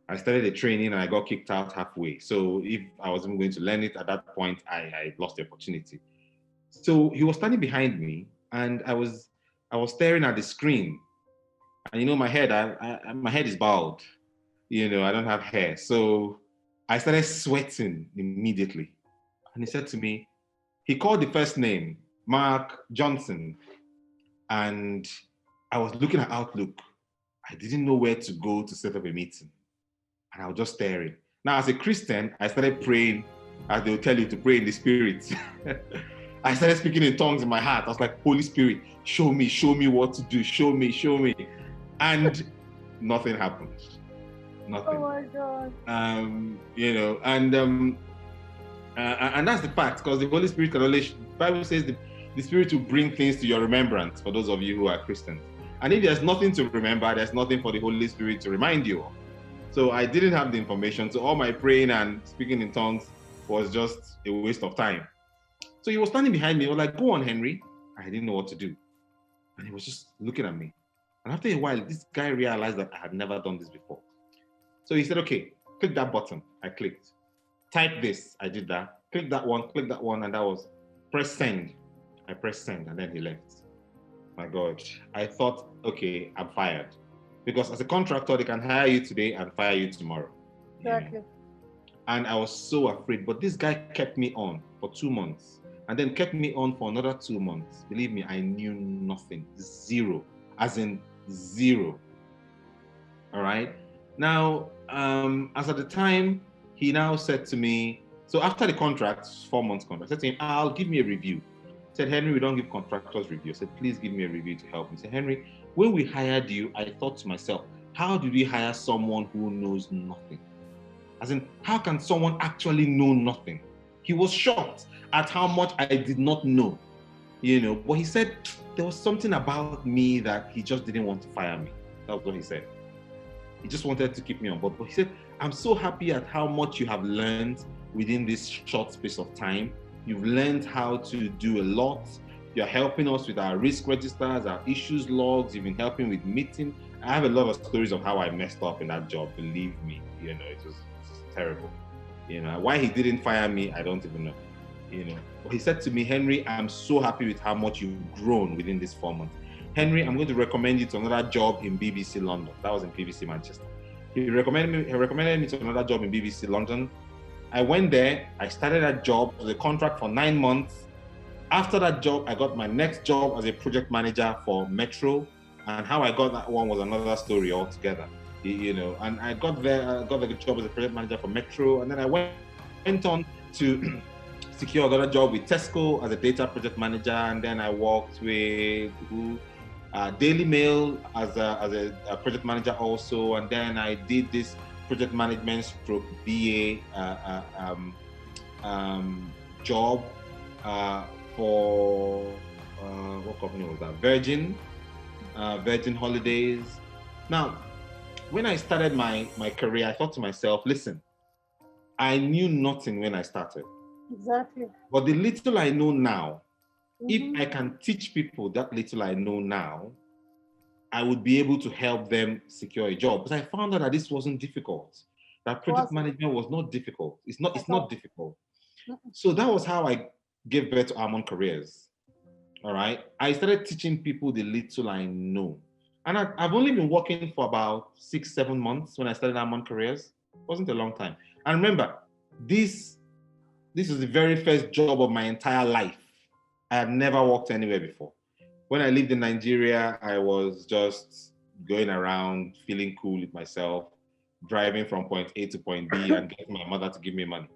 S2: I started the training and I got kicked out halfway. So if I wasn't going to learn it at that point, I lost the opportunity. So he was standing behind me and I was staring at the screen. And my head, my head is bald. I don't have hair. So I started sweating immediately. And he said to me, he called the first name, Mark Johnson. And I was looking at Outlook. I didn't know where to go to set up a meeting. And I was just staring. Now, as a Christian, I started praying, as they will tell you to pray in the Spirit. I started speaking in tongues in my heart. I was like, Holy Spirit, show me what to do. Show me. And nothing happened. Nothing.
S1: Oh my God.
S2: And that's the fact, because the Holy Spirit can only, the Bible says the Spirit will bring things to your remembrance for those of you who are Christians. And if there's nothing to remember, there's nothing for the Holy Spirit to remind you of. So I didn't have the information. So all my praying and speaking in tongues was just a waste of time. So he was standing behind me. He was like, go on, Henry. I didn't know what to do. And he was just looking at me. And after a while, this guy realized that I had never done this before. So he said, okay, click that button. I clicked. Type this. I did that. Click that one, and that was press send. I pressed send, and then he left. My God. I thought, okay, I'm fired. Because as a contractor, they can hire you today and fire you tomorrow.
S1: Exactly.
S2: And I was so afraid. But this guy kept me on for 2 months and then kept me on for another 2 months. Believe me, I knew nothing. Zero. As in zero. All right. Now, as at the time, he now said to me, so after the contract, 4 months contract, I said to him, I'll give me a review. He said, Henry, we don't give contractors review. I said, please give me a review to help me. He said, Henry, when we hired you, I thought to myself, how did we hire someone who knows nothing? As in, how can someone actually know nothing? He was shocked at how much I did not know, but he said there was something about me that he just didn't want to fire me. That was what he said. He just wanted to keep me on board. But he said, I'm so happy at how much you have learned within this short space of time. You've learned how to do a lot. You're helping us with our risk registers, our issues logs. You've been helping with meeting. I have a lot of stories of how I messed up in that job. Believe me, it was terrible. Why he didn't fire me, I don't even know. But he said to me, Henry, I'm so happy with how much you've grown within this 4 months. Henry, I'm going to recommend you to another job in BBC London. That was in BBC Manchester. He recommended me to another job in BBC London. I went there. I started that job. It was a contract for 9 months. After that job, I got my next job as a project manager for Metro. And how I got that one was another story altogether. And I got the job as a project manager for Metro. And then I went on to secure another job with Tesco as a data project manager. And then I worked with Daily Mail as a project manager also. And then I did this project management stroke BA job for what company was that? Virgin Holidays. Now, when I started my career, I thought to myself, listen, I knew nothing when I started.
S1: Exactly.
S2: But the little I know now, if I can teach people that little I know now, I would be able to help them secure a job. Because I found out that this wasn't difficult. That project management was not difficult. It's not difficult. So that was how I gave birth to Almond Careers. All right. I started teaching people the little I know. And I've only been working for about 6-7 months when I started Almond Careers. It wasn't a long time. And remember, this is the very first job of my entire life. I have never worked anywhere before. When I lived in Nigeria, I was just going around, feeling cool with myself, driving from point A to point B and getting my mother to give me money.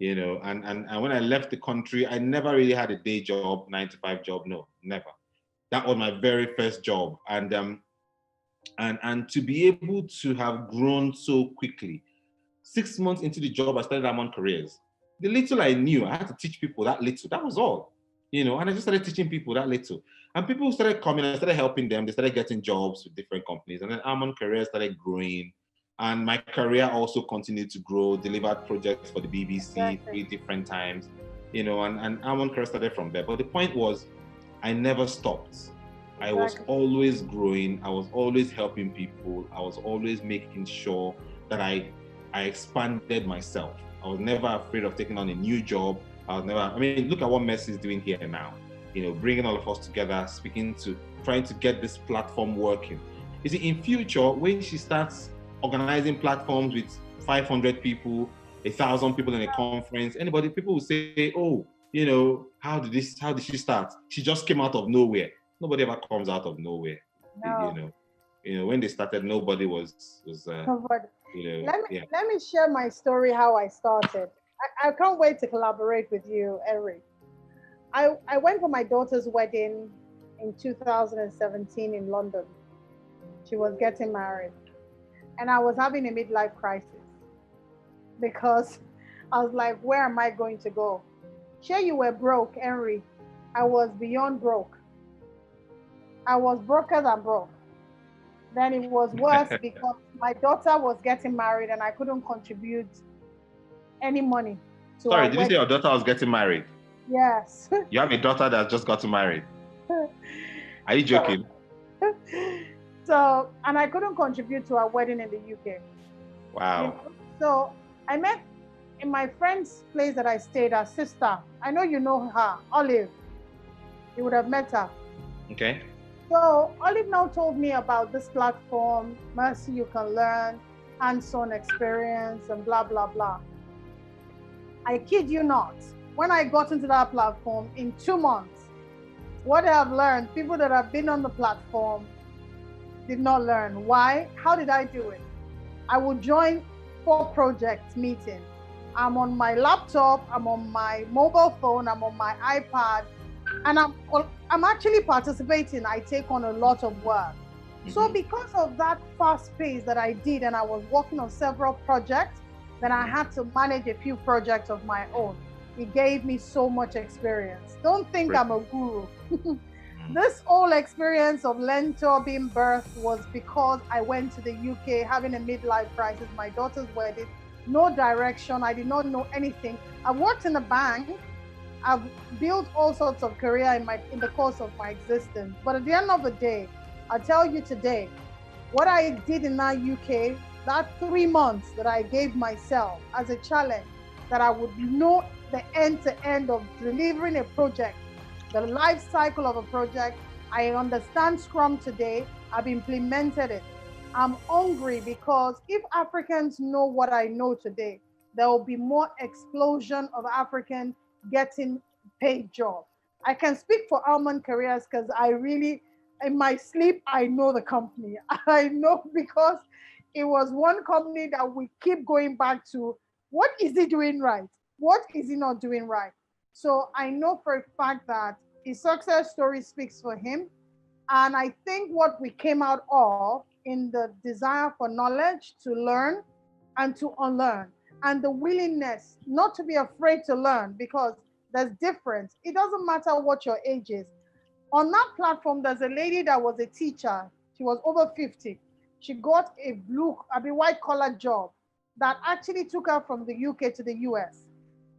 S2: And when I left the country, I never really had a day job, 9-to-5 job. No, never. That was my very first job. And to be able to have grown so quickly, 6 months into the job, I started Almond Careers. The little I knew, I had to teach people that little. That was all. and I just started teaching people that little. And people started coming, I started helping them. They started getting jobs with different companies. And then Almond Career started growing. And my career also continued to grow, delivered projects for the BBC 3 different times, and Almond Career started from there. But the point was, I never stopped. I was always growing. I was always helping people. I was always making sure that I expanded myself. I was never afraid of taking on a new job. Look at what Mercy is doing here now. Bringing all of us together, trying to get this platform working. You see, in future, when she starts organizing platforms with 500 people, 1,000 people in a conference, people will say, oh, how did she start? She just came out of nowhere. Nobody ever comes out of nowhere.
S1: No.
S2: When they started, nobody was
S1: Let me share my story, how I started. I can't wait to collaborate with you, Eric. I went for my daughter's wedding in 2017 in London. She was getting married. And I was having a midlife crisis because I was like, where am I going to go? Sure, you were broke, Henry. I was beyond broke. I was broker than broke. Then it was worse because my daughter was getting married and I couldn't contribute any money to
S2: Sorry,
S1: her
S2: did you say your daughter was getting married?
S1: Yes.
S2: You have a daughter that just got married. Are you joking?
S1: So, and I couldn't contribute to her wedding in the UK.
S2: Wow.
S1: So I met in my friend's place that I stayed, her sister. I know you know her, Olive. You would have met her.
S2: Okay.
S1: So Olive now told me about this platform, Mercy You Can Learn, hands-on experience, and blah, blah, blah. I kid you not. When I got into that platform in 2 months, what I have learned, people that have been on the platform did not learn. Why? How did I do it? I would join 4 project meetings. I'm on my laptop, I'm on my mobile phone, I'm on my iPad, and I'm actually participating. I take on a lot of work. Mm-hmm. So because of that fast pace that I did, and I was working on several projects, then I had to manage a few projects of my own. It gave me so much experience. Don't think I'm a guru. This whole experience of Learntor being birthed was because I went to the UK having a midlife crisis, my daughter's wedding, no direction. I did not know anything. I worked in a bank. I've built all sorts of career in the course of my existence. But at the end of the day, I'll tell you today, what I did in that UK, that 3 months that I gave myself as a challenge, that I would know the end-to-end of delivering a project, the life cycle of a project. I understand Scrum today. I've implemented it. I'm hungry because if Africans know what I know today, there will be more explosion of Africans getting paid jobs. I can speak for Almond Careers because I really, in my sleep, I know the company. I know because it was one company that we keep going back to. What is he doing right? What is he not doing right? So I know for a fact that his success story speaks for him. And I think what we came out of in the desire for knowledge to learn and to unlearn, and the willingness not to be afraid to learn, because there's difference. It doesn't matter what your age is. On that platform, there's a lady that was a teacher. She was over 50. She got a white collar job that actually took her from the UK to the US.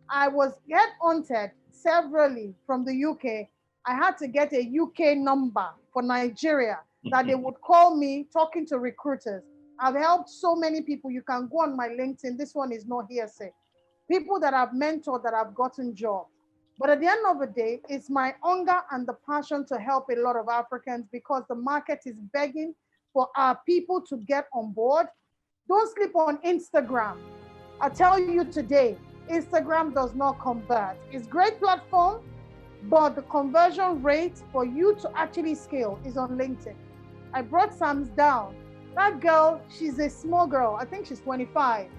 S1: I was headhunted severally from the UK. I had to get a UK number for Nigeria that they would call me talking to recruiters. I've helped so many people. You can go on my LinkedIn. This one is no hearsay. People that I've mentored that have gotten jobs. But at the end of the day, it's my hunger and the passion to help a lot of Africans because the market is begging for our people to get on board. Don't sleep on Instagram. I tell you today, Instagram does not convert. It's a great platform, but the conversion rate for you to actually scale is on LinkedIn. I brought Sam's down. That girl, she's a small girl. I think she's 25.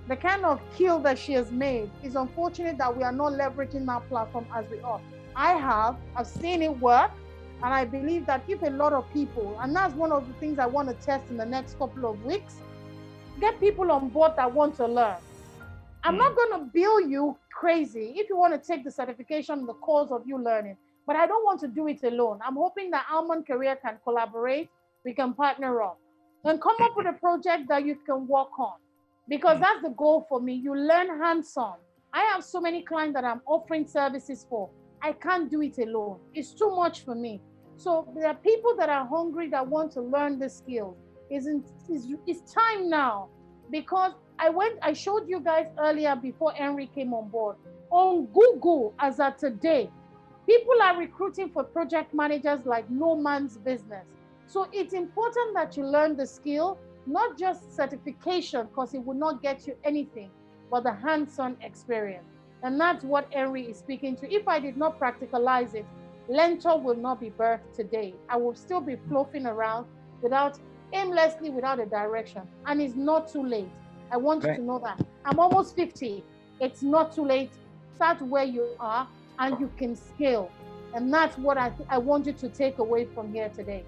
S1: The kind of kill that she has made is unfortunate that we are not leveraging that platform as we ought. I've seen it work, and I believe that if a lot of people, and that's one of the things I want to test in the next couple of weeks, get people on board that want to learn. I'm not going to bill you crazy if you want to take the certification in the course of you learning. but I don't want to do it alone. I'm hoping that Almond Career can collaborate. We can partner up and come up with a project that you can work on, because that's the goal for me. You learn hands-on. I have so many clients that I'm offering services for. I can't do it alone. It's too much for me. So there are people that are hungry that want to learn the skills. It's time now, because I showed you guys earlier before Henry came on board. On Google, as of today, people are recruiting for project managers like no man's business. So it's important that you learn the skill, not just certification, because it will not get you anything, but the hands-on experience. And that's what Henry is speaking to. If I did not practicalize it, Learntor will not be birthed today. I will still be fluffing around aimlessly, without a direction. And it's not too late. I want you to know that. I'm almost 50. It's not too late. Start where you are and you can scale. And that's what I want you to take away from here today.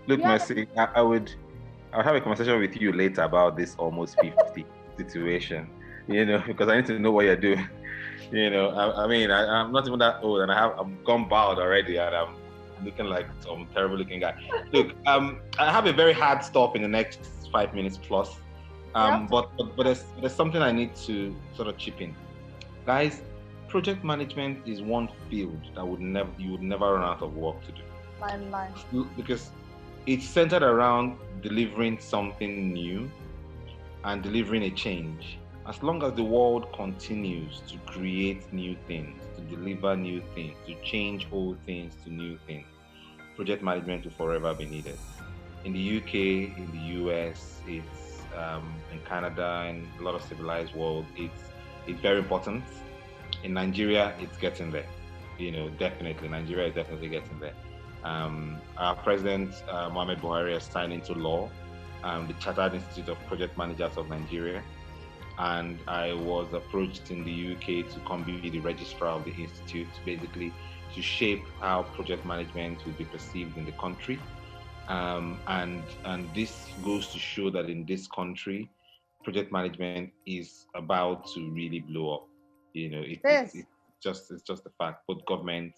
S2: Look, Mercy, I'll have a conversation with you later about this almost 50 situation, because I need to know what you're doing. I'm not even that old, and I'm gone bald already, and I'm looking like some terrible looking guy. Look, I have a very hard stop in the next 5 minutes plus, but there's something I need to sort of chip in, guys. Project management is one field that you would never run out of work to do. Because it's centered around delivering something new and delivering a change. As long as the world continues to create new things, to deliver new things, to change old things to new things, project management will forever be needed. In the UK, in the US, it's in Canada, and a lot of civilized world, it's very important. In Nigeria, it's getting there. Definitely, Nigeria is definitely getting there. Our president, Mohamed Buhari, has signed into law the Chartered Institute of Project Managers of Nigeria. And I was approached in the UK to come be the registrar of the institute, basically to shape how project management will be perceived in the country. And this goes to show that in this country, project management is about to really blow up. It's just a fact. Both government,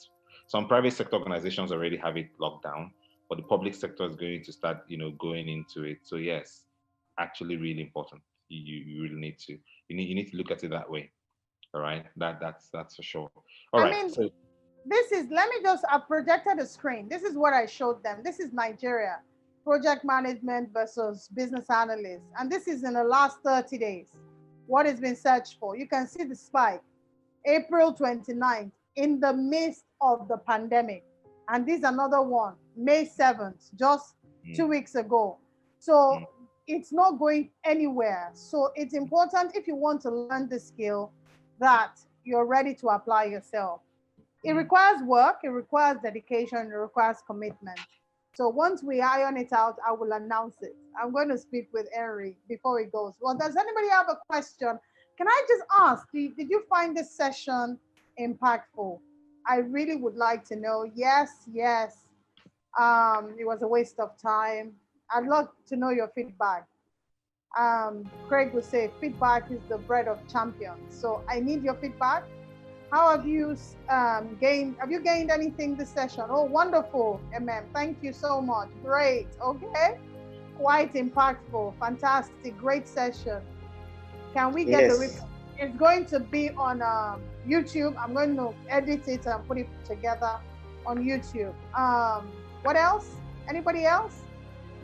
S2: some private sector organizations already have it locked down, but the public sector is going to start, going into it. So yes, actually really important. You really need to you need to look at it that way. All right, that's for sure. All right. So
S1: I've projected a screen. This is what I showed them. This is Nigeria, project management versus business analyst, and this is in the last 30 days. What has been searched for? You can see the spike, April 29th, in the midst of the pandemic, and this is another one, May 7th, just 2 weeks ago. So it's not going anywhere. So it's important, if you want to learn the skill, that you're ready to apply yourself. It requires work, it requires dedication, it requires commitment. So once we iron it out, I will announce it. I'm going to speak with Henry before he goes. Well, does anybody have a question? Can I just ask, did you find this session impactful? I really would like to know. Yes. It was a waste of time. I'd love to know your feedback. Craig would say feedback is the bread of champions. So I need your feedback. How have you gained anything this session? Oh, wonderful, MM. Thank you so much. Great. Okay. Quite impactful. Fantastic. Great session. Can we get the replay? It's going to be on YouTube. I'm going to edit it and put it together on YouTube. What else? Anybody else?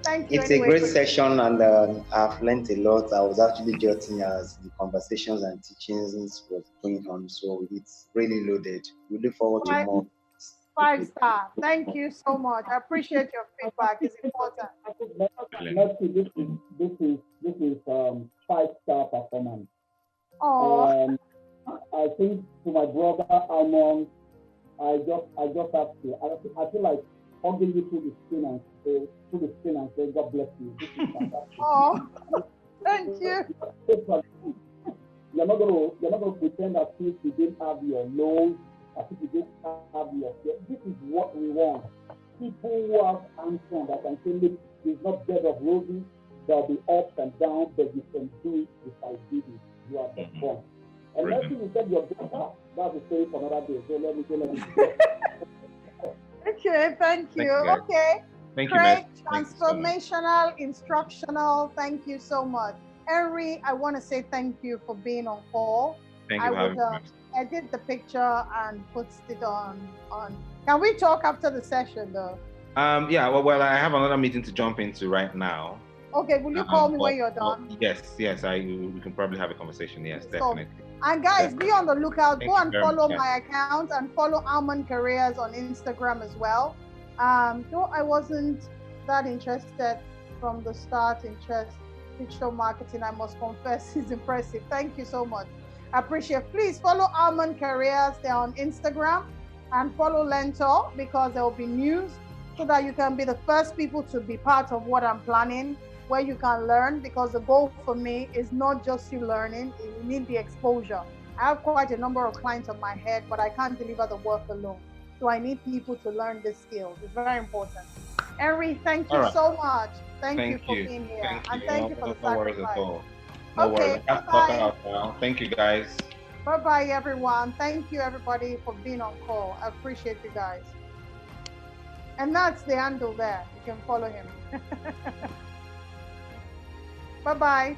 S1: Thank you.
S4: It's a great session, and I've learned a lot. I was actually jotting as the conversations and teachings was going on, so it's really loaded. We look forward to more.
S1: 5-star. Thank you so much. I appreciate your feedback. It's important.
S5: This is 5-star performance.
S1: Oh.
S5: I think to my brother Almond, I just have to. I feel like hugging you through the screen and say, God bless you. This is fantastic.
S1: Oh, thank you.
S5: You're not gonna pretend that if you didn't have your lows, as if you didn't have your fear. This is what we want. People who have answers that can say, look, it's not bed of roses. There'll be ups and downs, but you can do it if I did it. You are the one. And let's see, you said your brother, that's the story for another day. So let me go.
S1: Okay, thank you.
S2: guys.
S1: Okay.
S2: Thank you,
S1: Great,
S2: Matt. Thank you so much.
S1: transformational, instructional. Thank you so much. Henry, I want to say thank you for being on call.
S2: Thank
S1: I
S2: you for
S1: would
S2: having me.
S1: edit the picture and put it on. Can we talk after the session though?
S2: Yeah, well, I have another meeting to jump into right now.
S1: Okay, will you call me when you're done?
S2: Yes, we can probably have a conversation. Yes, definitely.
S1: And guys, be on the lookout. Go and follow my
S2: much.
S1: account and follow Almond Careers on Instagram as well. Though I wasn't that interested from the start in digital marketing, I must confess, it's impressive. Thank you so much. I appreciate it. Please follow Almond Careers. They're on Instagram, and follow Learntor because there will be news so that you can be the first people to be part of what I'm planning, where you can learn, because the goal for me is not just you learning, you need the exposure. I have quite a number of clients on my head, but I can't deliver the work alone. So I need people to learn this skills. It's very important. Henry, thank you so much. Thank you for being here. Thank you for the sacrifice.
S2: No worries. Bye-bye. Thank you, guys.
S1: Bye-bye, everyone. Thank you, everybody, for being on call. I appreciate you guys. And that's the handle there. You can follow him. Bye-bye.